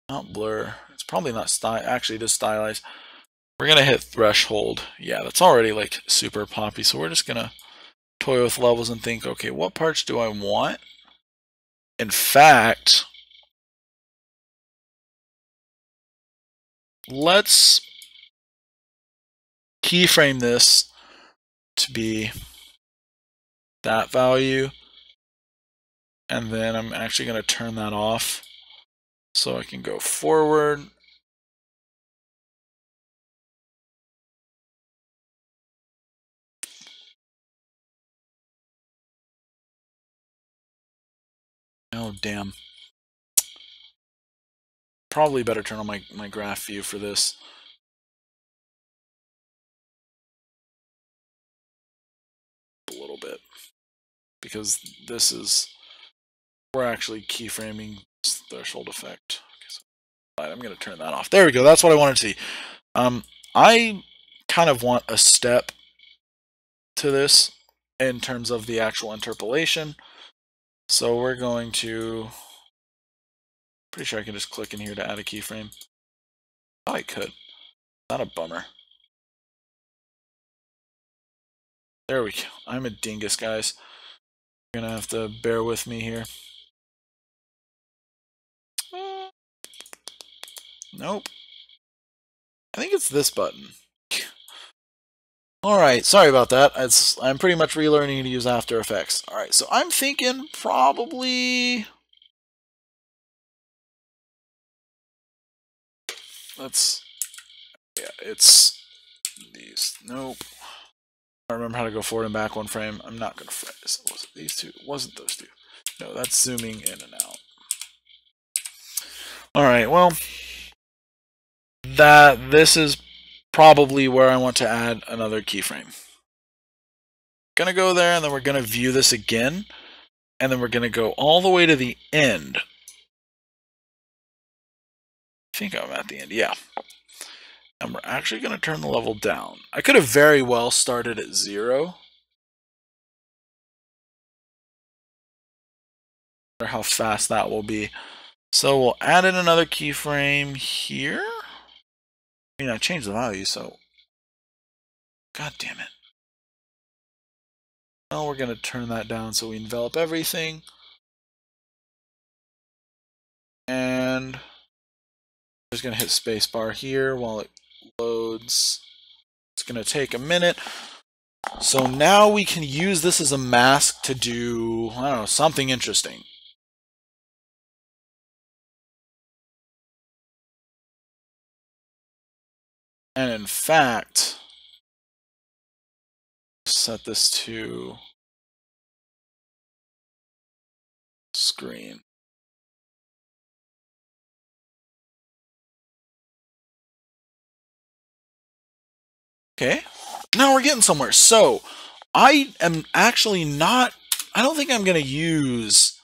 not blur, it's probably not style, actually just stylize. We're going to hit threshold. Yeah, that's already like super poppy. So we're just going to toy with levels and think, okay, what parts do I want? In fact, let's keyframe this to be that value. And then I'm actually going to turn that off so I can go forward. Oh, damn. Probably better turn on my graph view for this. A little bit. Because this is, we're actually keyframing this threshold effect. Okay, so, right, I'm going to turn that off. There we go. That's what I wanted to see. I kind of want a step to this in terms of the actual interpolation. So we're going to, pretty sure I can just click in here to add a keyframe. Oh, I could. Not a bummer. There we go. I'm a dingus, guys. You're gonna have to bear with me here. Nope. I think it's this button. Alright, sorry about that. I'm pretty much relearning to use After Effects. Alright, so I'm thinking probably... Yeah, it's these. Nope. I don't remember how to go forward and back one frame. I'm not going to frame this. Was it these two? It wasn't those two. No, that's zooming in and out. Alright, well, this is probably where I want to add another keyframe. Gonna go there, and then we're gonna view this again, and then we're gonna go all the way to the end think I'm at the end, yeah. And we're actually going to turn the level down. I could have very well started at 0. I wonder how fast that will be. So we'll add in another keyframe here. I mean, I changed the value, so... God damn it. Well, we're going to turn that down so we envelop everything. And... just going to hit spacebar here while it loads. It's going to take a minute. So now we can use this as a mask to do, I don't know, something interesting. And in fact, set this to screen. Okay, now we're getting somewhere. So I am actually not, I don't think I'm going to use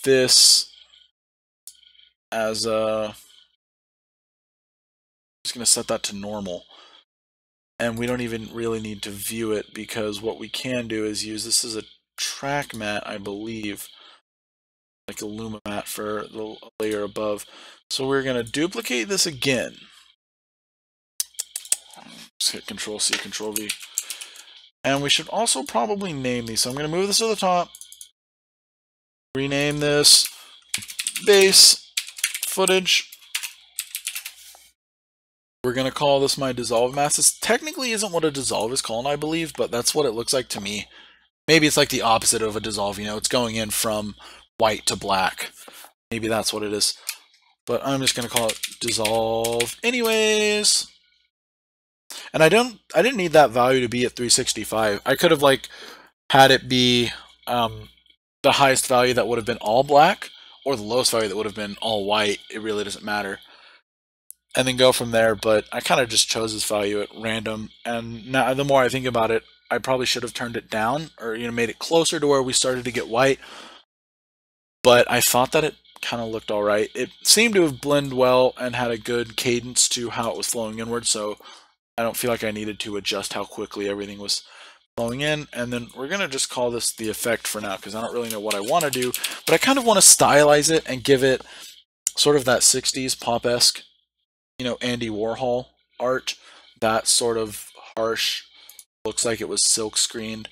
this as a, I'm just going to set that to normal. And we don't even really need to view it because what we can do is use this as a track mat, I believe, like a Luma mat for the layer above. So we're going to duplicate this again. Just hit Control C, Control V. And we should also probably name these. So I'm going to move this to the top. Rename this base footage. We're going to call this my dissolve mask. This technically isn't what a dissolve is called, I believe, but that's what it looks like to me. Maybe it's like the opposite of a dissolve, you know, it's going in from white to black. Maybe that's what it is. But I'm just going to call it dissolve anyways. And I didn't need that value to be at 365. I could have like had it be the highest value that would have been all black or the lowest value that would have been all white. It really doesn't matter. And then go from there, but I kind of just chose this value at random. And now the more I think about it, I probably should have turned it down or, you know, made it closer to where we started to get white. But I thought that it kind of looked all right. It seemed to have blended well and had a good cadence to how it was flowing inward. So I don't feel like I needed to adjust how quickly everything was flowing in. And then we're going to just call this the effect for now because I don't really know what I want to do. But I kind of want to stylize it and give it sort of that 60s pop-esque, you know, Andy Warhol art. That sort of harsh, looks like it was silk screened.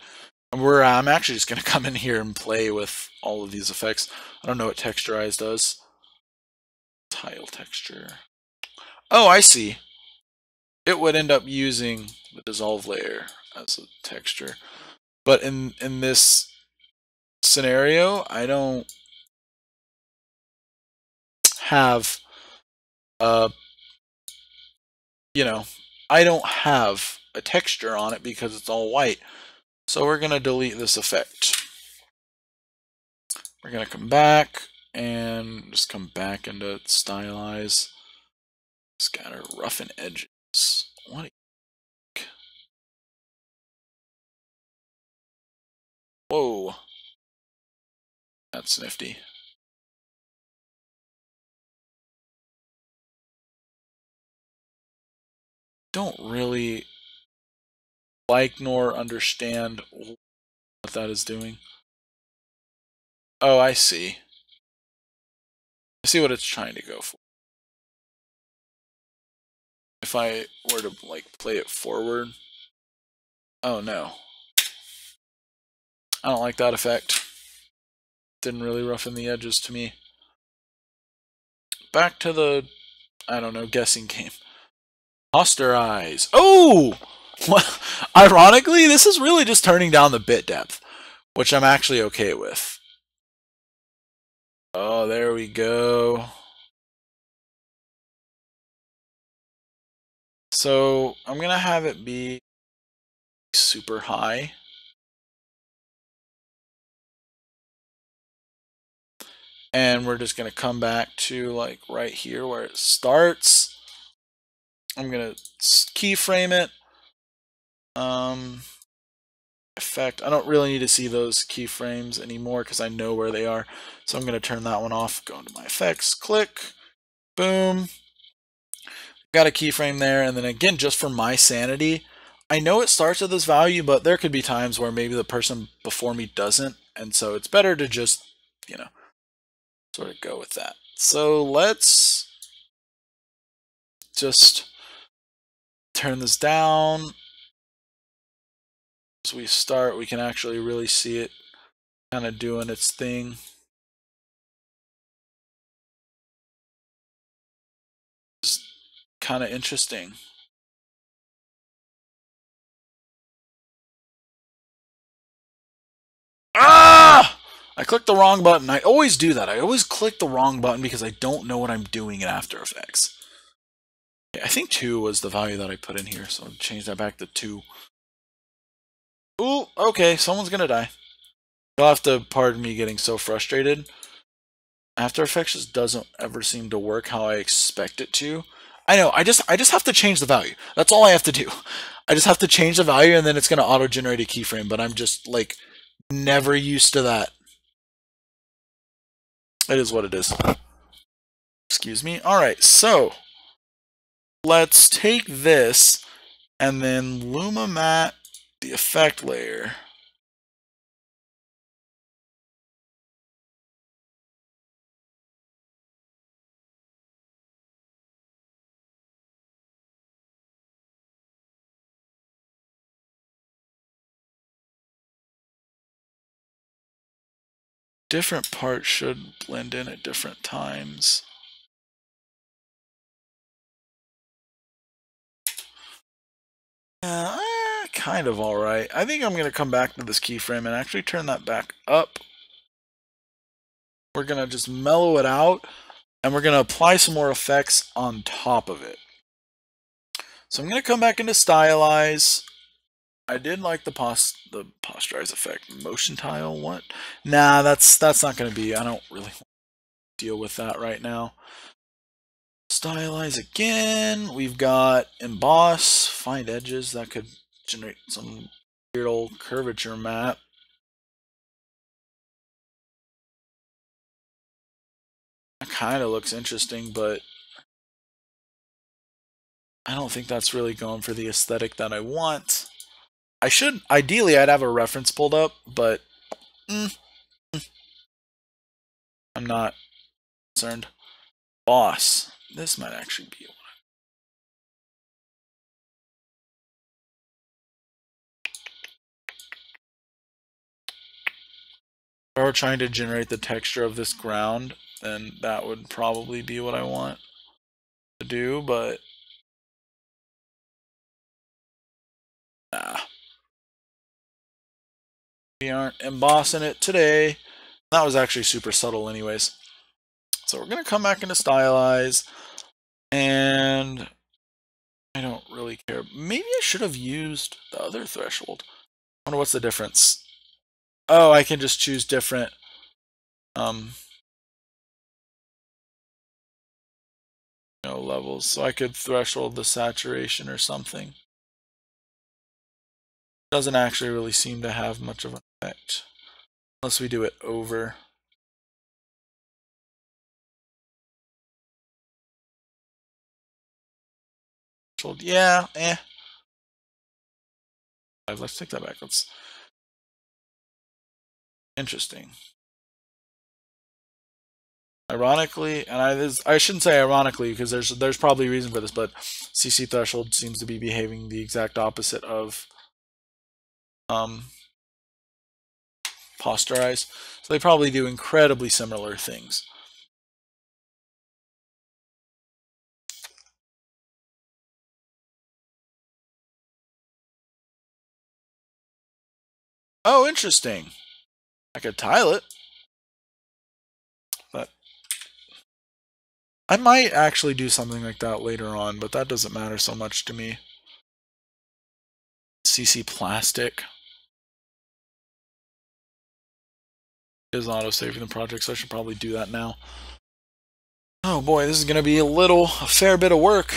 And I'm actually just going to come in here and play with all of these effects. I don't know what texturize does. Tile texture. Oh, I see. It would end up using the dissolve layer as a texture. But in this scenario, I don't have you know, I don't have a texture on it because it's all white. So we're going to delete this effect. We're going to come back and just come back into stylize, scatter, roughen edges. What do you think? Whoa, that's nifty. Don't really like nor understand what that is doing. Oh, I see. I see what it's trying to go for. If I were to like play it forward, oh no. I don't like that effect. Didn't really roughen the edges to me. Back to the, I don't know, guessing game. Posterize. Oh! Ironically, this is really just turning down the bit depth, which I'm actually okay with. Oh, there we go. So I'm going to have it be super high. And we're just going to come back to like right here where it starts. I'm going to keyframe it. effect. I don't really need to see those keyframes anymore because I know where they are. So I'm going to turn that one off, go into my effects, click, boom. Got a keyframe there, and then again, just for my sanity, I know it starts at this value, but there could be times where maybe the person before me doesn't, and so it's better to just, sort of go with that. So let's just turn this down. As we start, we can actually really see it kind of doing its thing. It's kind of interesting. Ah! I clicked the wrong button. I always do that. I always click the wrong button because I don't know what I'm doing in After Effects. Okay, I think 2 was the value that I put in here, so I'll change that back to 2. Ooh, okay, someone's gonna die. You'll have to pardon me getting so frustrated. After Effects just doesn't ever seem to work how I expect it to. I know, I just have to change the value. That's all I have to do. I just have to change the value and then it's gonna auto-generate a keyframe, but I'm just like never used to that. It is what it is. Excuse me. Alright, so let's take this and then Luma Matte the effect layer. Different parts should blend in at different times. Yeah, kind of alright. I think I'm going to come back to this keyframe and actually turn that back up. We're going to just mellow it out and we're going to apply some more effects on top of it. So I'm going to come back into Stylize. I did like the posterize effect. Motion tile, what? Nah, that's not going to be, I don't really want to deal with that right now. Stylize again. We've got emboss, find edges. That could generate some weird old curvature map. That kind of looks interesting, but I don't think that's really going for the aesthetic that I want. Ideally, I'd have a reference pulled up, but I'm not concerned. Boss. This might actually be one. If I were trying to generate the texture of this ground, then that would probably be what I want to do, but nah. We aren't embossing it today. That was actually super subtle anyways. So we're going to come back into Stylize, and I don't really care. Maybe I should have used the other threshold. I wonder what's the difference. Oh, I can just choose different levels. So I could threshold the saturation or something. Doesn't actually really seem to have much of an effect unless we do it over. Yeah, let's take that back. Interesting. Ironically, and I shouldn't say ironically because there's probably a reason for this, but CC threshold seems to be behaving the exact opposite of posterize. So they probably do incredibly similar things. Oh, interesting. I could tile it. But I might actually do something like that later on, but that doesn't matter so much to me. CC plastic is auto-saving the project, so I should probably do that now. Oh boy, this is going to be a fair bit of work,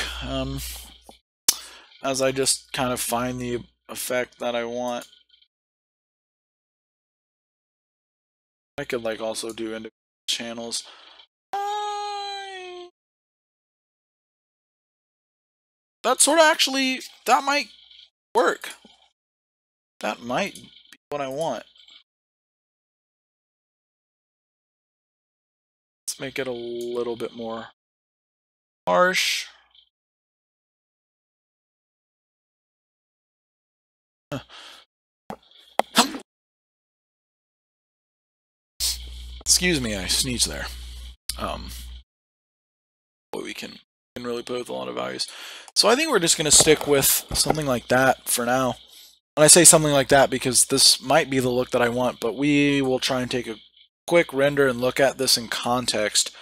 as I just kind of find the effect that I want. I could like also do individual channels. That sort of actually, that might work. That might be what I want. Let's make it a little bit more harsh. Excuse me, I sneezed there. But we can really play with a lot of values. So I think we're just going to stick with something like that for now. And I say something like that because this might be the look that I want, but we will try and take a quick render and look at this in context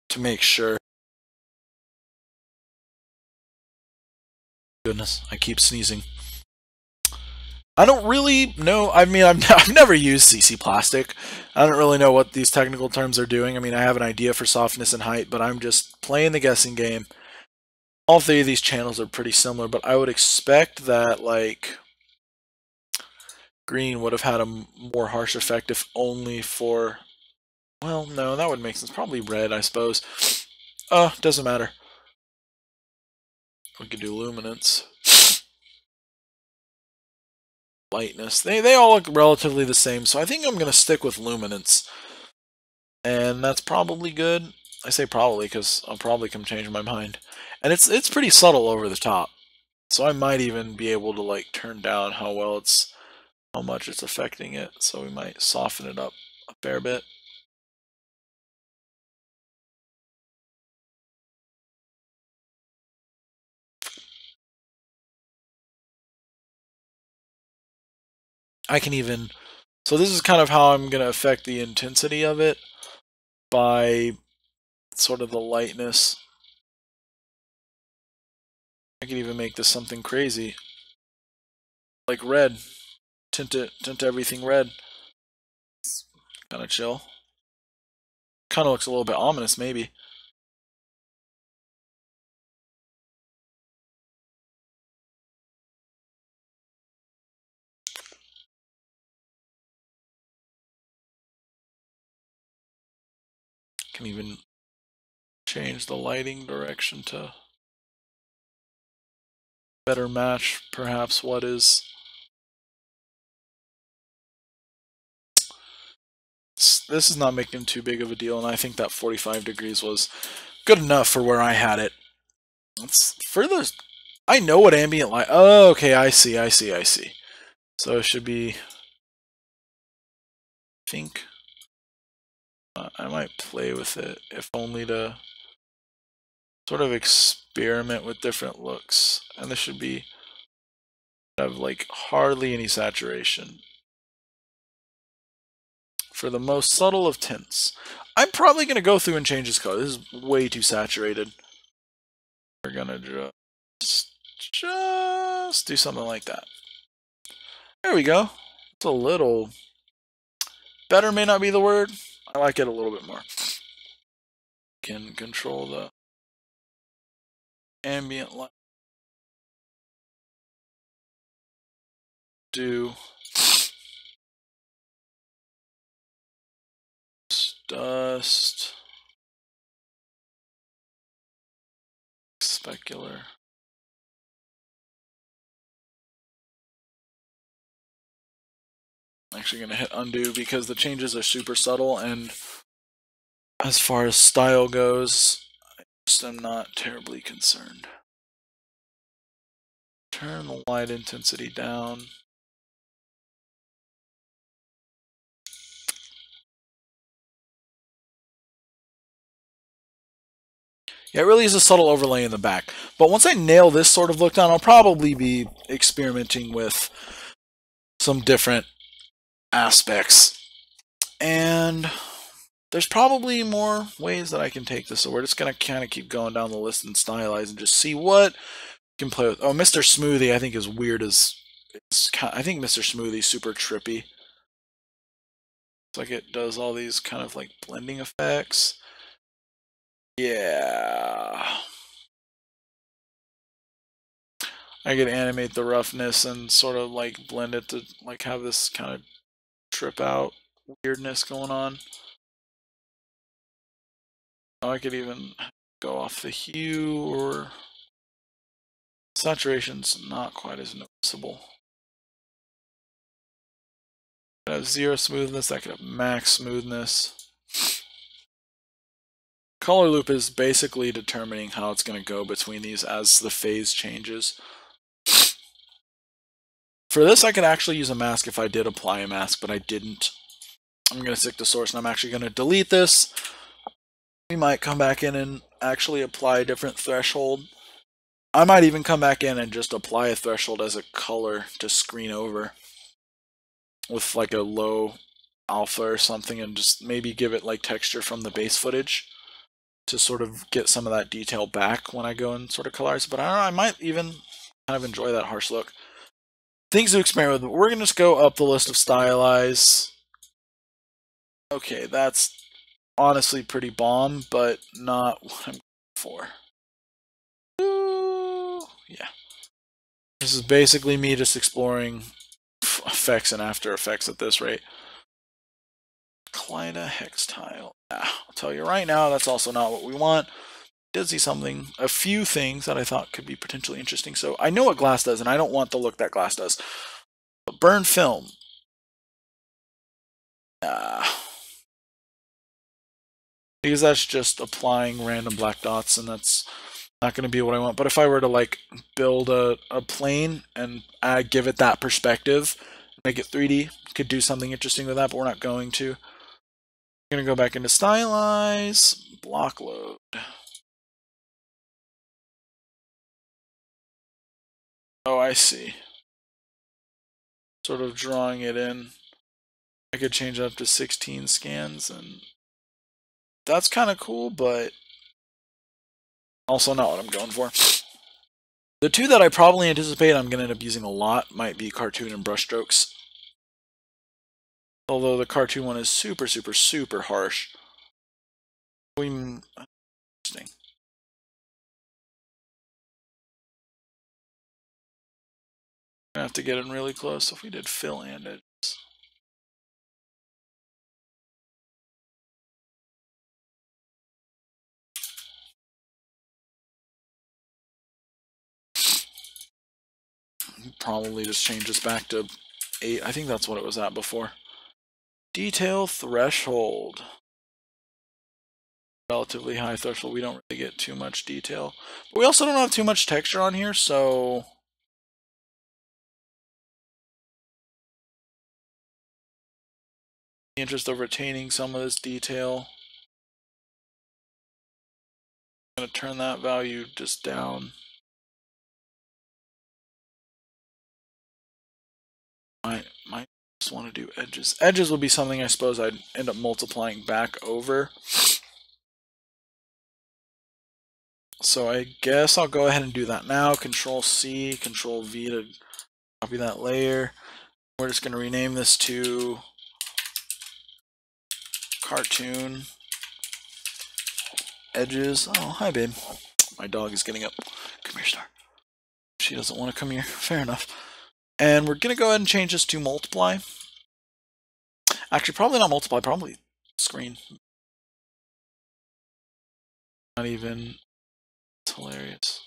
to make sure. Goodness, I keep sneezing. I don't really know. I mean, I've never used CC plastic. I don't really know what these technical terms are doing. I mean, I have an idea for softness and height, but I'm just playing the guessing game. All three of these channels are pretty similar, but I would expect that, like, green would have had a more harsh effect if only for... Well, no, that would make sense. Probably red, I suppose. Doesn't matter. We could do luminance. Lightness. They all look relatively the same, so I think I'm going to stick with luminance. And that's probably good. I say probably because I'll probably come change my mind. And it's pretty subtle over the top. So I might even be able to like turn down how much it's affecting it. So we might soften it up a fair bit. I can even, so this is kind of how I'm going to affect the intensity of it by sort of the lightness. I can even make this something crazy. Like red. Tint everything red. Kind of chill. Kind of looks a little bit ominous, maybe. Can even change the lighting direction to better match perhaps what is. This is not making too big of a deal, and I think that 45 degrees was good enough for where I had it. It's further. I know what ambient light. Oh, okay, I see. So it should be. I think I might play with it, if only to sort of experiment with different looks. And this should be have like hardly any saturation. For the most subtle of tints. I'm probably going to go through and change this color. This is way too saturated. We're going to just do something like that. There we go. It's a little better, may not be the word. I like it a little bit more. Can control the ambient light. Do dust. Specular. I'm actually going to hit undo because the changes are super subtle, and as far as style goes, I just am not terribly concerned. Turn the light intensity down. Yeah, it really is a subtle overlay in the back. But once I nail this sort of look down, I'll probably be experimenting with some different aspects. And there's probably more ways that I can take this. So we're just going to kind of keep going down the list and stylize and just see what we can play with. Oh, Mr. Smoothie I think is weird as... I think Mr. Smoothie's super trippy. It's like it does all these kind of like blending effects. Yeah. I could animate the roughness and sort of like blend it to like have this kind of trip out weirdness going on. I could even go off the hue, or saturation's not quite as noticeable. I have 0 smoothness, I could have max smoothness. Color loop is basically determining how it's going to go between these as the phase changes. For this, I could actually use a mask if I did apply a mask, but I didn't. I'm going to stick to source, and I'm actually going to delete this. We might come back in and actually apply a different threshold. I might even come back in and just apply a threshold as a color to screen over with like a low alpha or something, and just maybe give it like texture from the base footage to sort of get some of that detail back when I go and sort of colorize. But I don't know, I might even kind of enjoy that harsh look. Things to experiment with. We're going to just go up the list of stylize. Okay, that's honestly pretty bomb, but not what I'm going for. Ooh, yeah. This is basically me just exploring effects and After Effects at this rate. Kaleida hex tile. I'll tell you right now, that's also not what we want. Did see something, a few things that I thought could be potentially interesting. So I know what glass does, and I don't want the look that glass does. But burn film. Because that's just applying random black dots, and that's not going to be what I want. But if I were to like build a plane and give it that perspective, make it 3D, could do something interesting with that, but we're not going to. I'm going to go back into stylize, block load. Oh, I see. Sort of drawing it in. I could change it up to 16 scans, and that's kind of cool, but also not what I'm going for. The two that I probably anticipate I'm going to end up using a lot might be cartoon and brushstrokes. Although the cartoon one is super, super, super harsh. Interesting. I have to get in really close if we did fill and edges. Probably just change this back to 8. I think that's what it was at before. Detail threshold. Relatively high threshold. We don't really get too much detail. But we also don't have too much texture on here, so in the interest of retaining some of this detail, I'm going to turn that value just down. I might just want to do edges. Edges would be something I suppose I'd end up multiplying back over. So I guess I'll go ahead and do that now. Control C, Control V to copy that layer. We're just going to rename this to cartoon edges. Oh, hi, babe. My dog is getting up. Come here, Star. She doesn't want to come here. Fair enough. And we're going to go ahead and change this to multiply. Actually, probably not multiply, probably screen. Not even. It's hilarious.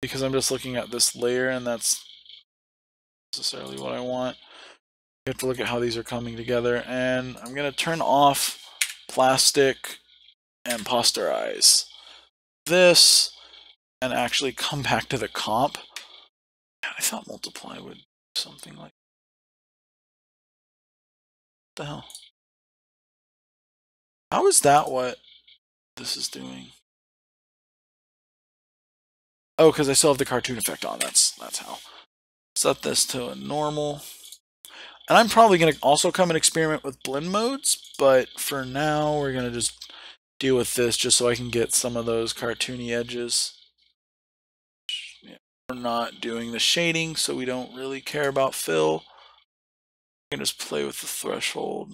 Because I'm just looking at this layer, and that's necessarily what I want. You have to look at how these are coming together. And I'm going to turn off plastic and posterize this and actually come back to the comp. I thought multiply would do something like, what the hell? How is that what this is doing? Oh, because I still have the cartoon effect on. That's how. Set this to a normal. And I'm probably going to also come and experiment with blend modes, but for now we're going to just deal with this just so I can get some of those cartoony edges. Yeah, we're not doing the shading, so we don't really care about fill. I can just play with the threshold.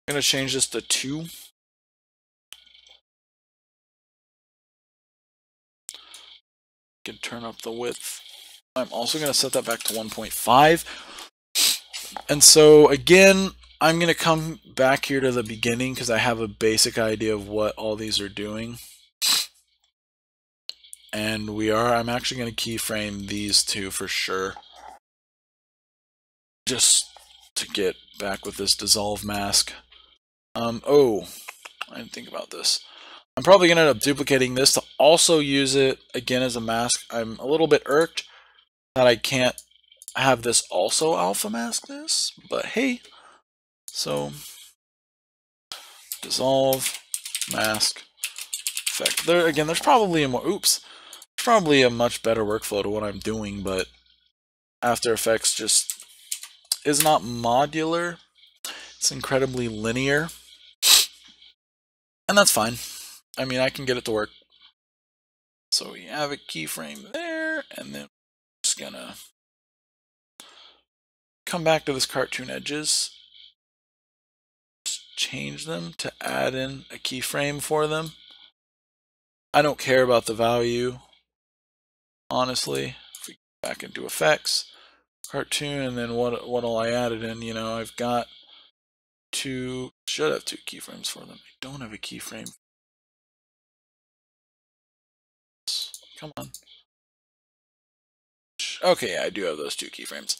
I'm going to change this to 2. Can turn up the width. I'm also going to set that back to 1.5. And so again, I'm going to come back here to the beginning because I have a basic idea of what all these are doing. And I'm actually going to keyframe these two for sure. Just to get back with this dissolve mask. Oh, I didn't think about this. I'm probably going to end up duplicating this to also use it again as a mask. I'm a little bit irked that I can't have this also alpha mask this, but hey. So, dissolve, mask, effect. There's probably probably a much better workflow to what I'm doing, but After Effects just is not modular. It's incredibly linear. And that's fine. I mean, I can get it to work. So we have a keyframe there, and then we're just gonna come back to this cartoon edges, just change them to add in a keyframe for them. I don't care about the value, honestly. If we go back into effects, cartoon, and then what'll I add it in? You know, I've got should have two keyframes for them. I don't have a keyframe. Come on. Okay, yeah, I do have those two keyframes.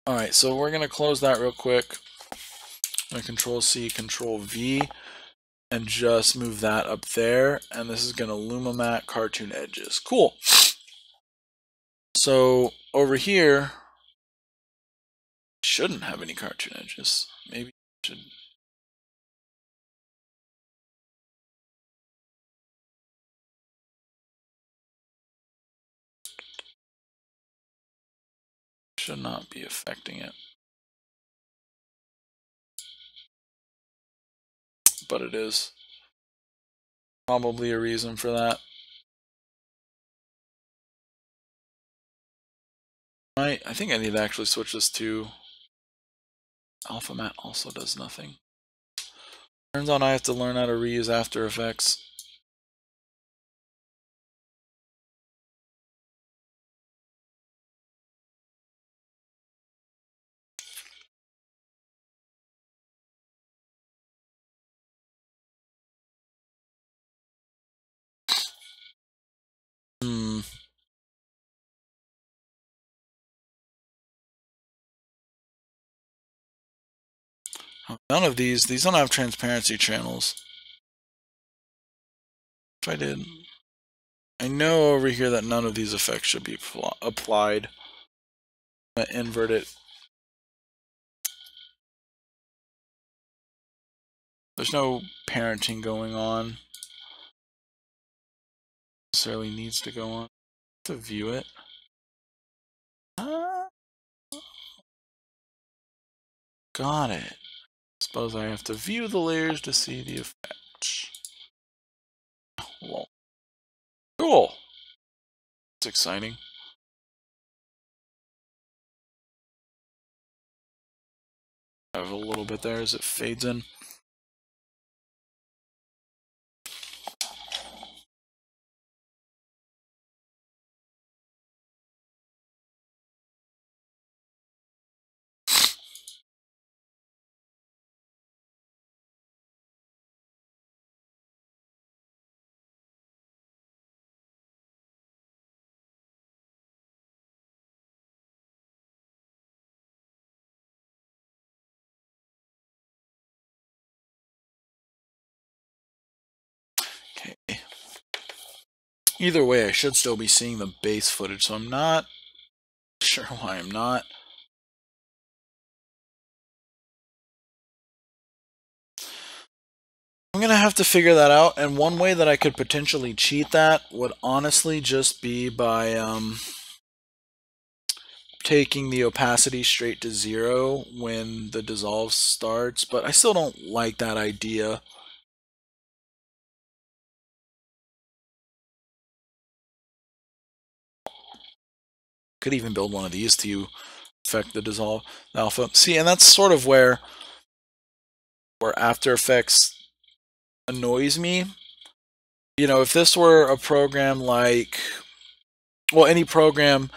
Alright, so we're going to close that real quick. I'm going to Control C, Control V, and just move that up there. And this is going to Lumamat cartoon edges. Cool. So over here, shouldn't have any cartoon edges. Maybe it should not be affecting it. But it is. Probably a reason for that. I think I need to actually switch this to Alpha Matte also does nothing. Turns out I have to learn how to reuse After Effects. None of these don't have transparency channels. If I did, I know over here that none of these effects should be applied. I'm going to invert it. There's no parenting going on. Necessarily needs to go on. To view it. Got it. Suppose I have to view the layers to see the effects. Well, cool. It's exciting. I have a little bit there as it fades in. Okay. Either way, I should still be seeing the base footage, so I'm not sure why I'm not. I'm going to have to figure that out, and one way that I could potentially cheat that would honestly just be by taking the opacity straight to 0 when the dissolve starts, but I still don't like that idea. Could even build one of these to affect the dissolve alpha. See, and that's sort of where After Effects annoys me. You know, if this were a program like well, any program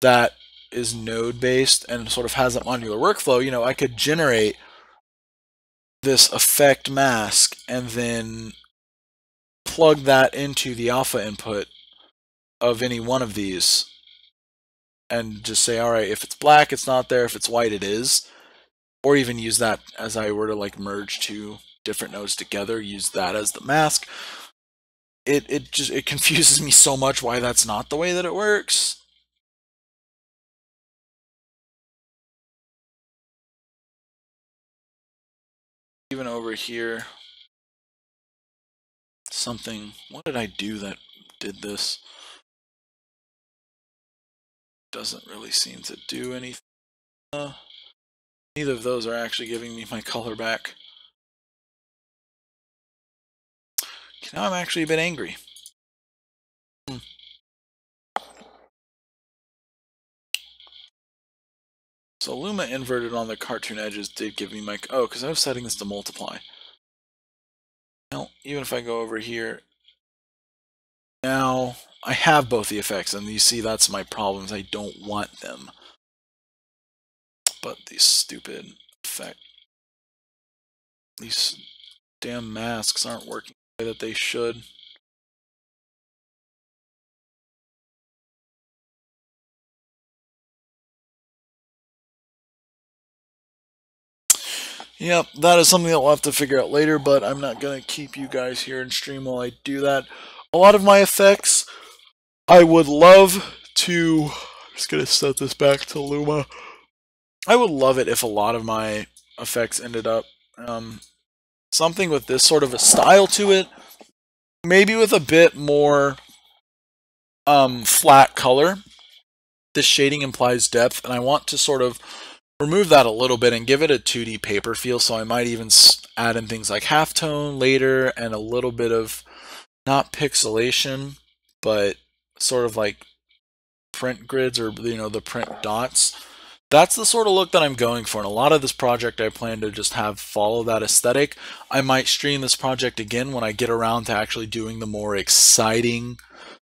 that is node based and sort of has a modular workflow, you know, I could generate this effect mask and then plug that into the alpha input of any one of these and just say, all right, if it's black, it's not there. If it's white, it is. Or even use that as I were to like merge two different nodes together, use that as the mask. It confuses me so much why that's not the way that it works. Even over here, something, what did I do that did this? Doesn't really seem to do anything. Neither of those are actually giving me my color back. Now I'm actually a bit angry. So Luma inverted on the cartoon edges did give me my, oh, because I was setting this to multiply. Now, even if I go over here, now I have both the effects, and you see that's my problems. I don't want them. But these stupid effects, these damn masks aren't working the way that they should. Yep, that is something that we'll have to figure out later, but I'm not going to keep you guys here in stream while I do that. A lot of my effects, I would love to, I'm just going to set this back to Luma. I would love it if a lot of my effects ended up something with this sort of a style to it, maybe with a bit more flat color. This shading implies depth, and I want to sort of remove that a little bit and give it a 2D paper feel, so I might even add in things like halftone later and a little bit of, not pixelation, but sort of like print grids, or, you know, the print dots. That's the sort of look that I'm going for. And a lot of this project I plan to just have follow that aesthetic. I might stream this project again when I get around to actually doing the more exciting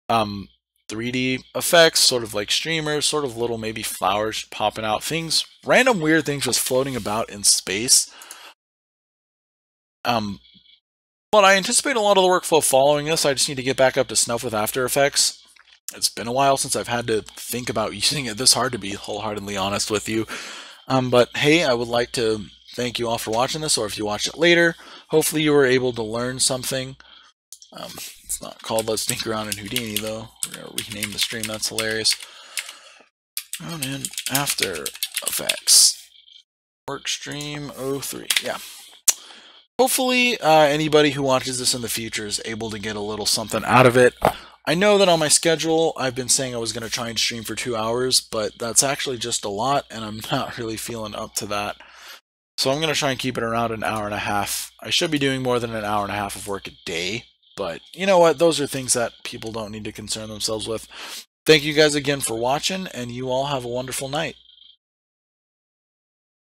3D effects, sort of like streamers, sort of little maybe flowers popping out, things, random weird things just floating about in space. But I anticipate a lot of the workflow following this. I just need to get back up to snuff with After Effects. It's been a while since I've had to think about using it this hard, to be wholeheartedly honest with you. But hey, I would like to thank you all for watching this, or if you watch it later, hopefully you were able to learn something. It's not called Let's Dink Around in Houdini, though. We're going to rename the stream. That's hilarious. Run in After Effects. Workstream 03. Yeah. Hopefully, anybody who watches this in the future is able to get a little something out of it. I know that on my schedule, I've been saying I was going to try and stream for 2 hours, but that's actually just a lot, and I'm not really feeling up to that. So I'm going to try and keep it around an hour and a half. I should be doing more than an hour and a half of work a day. But you know what? Those are things that people don't need to concern themselves with. Thank you guys again for watching, and you all have a wonderful night.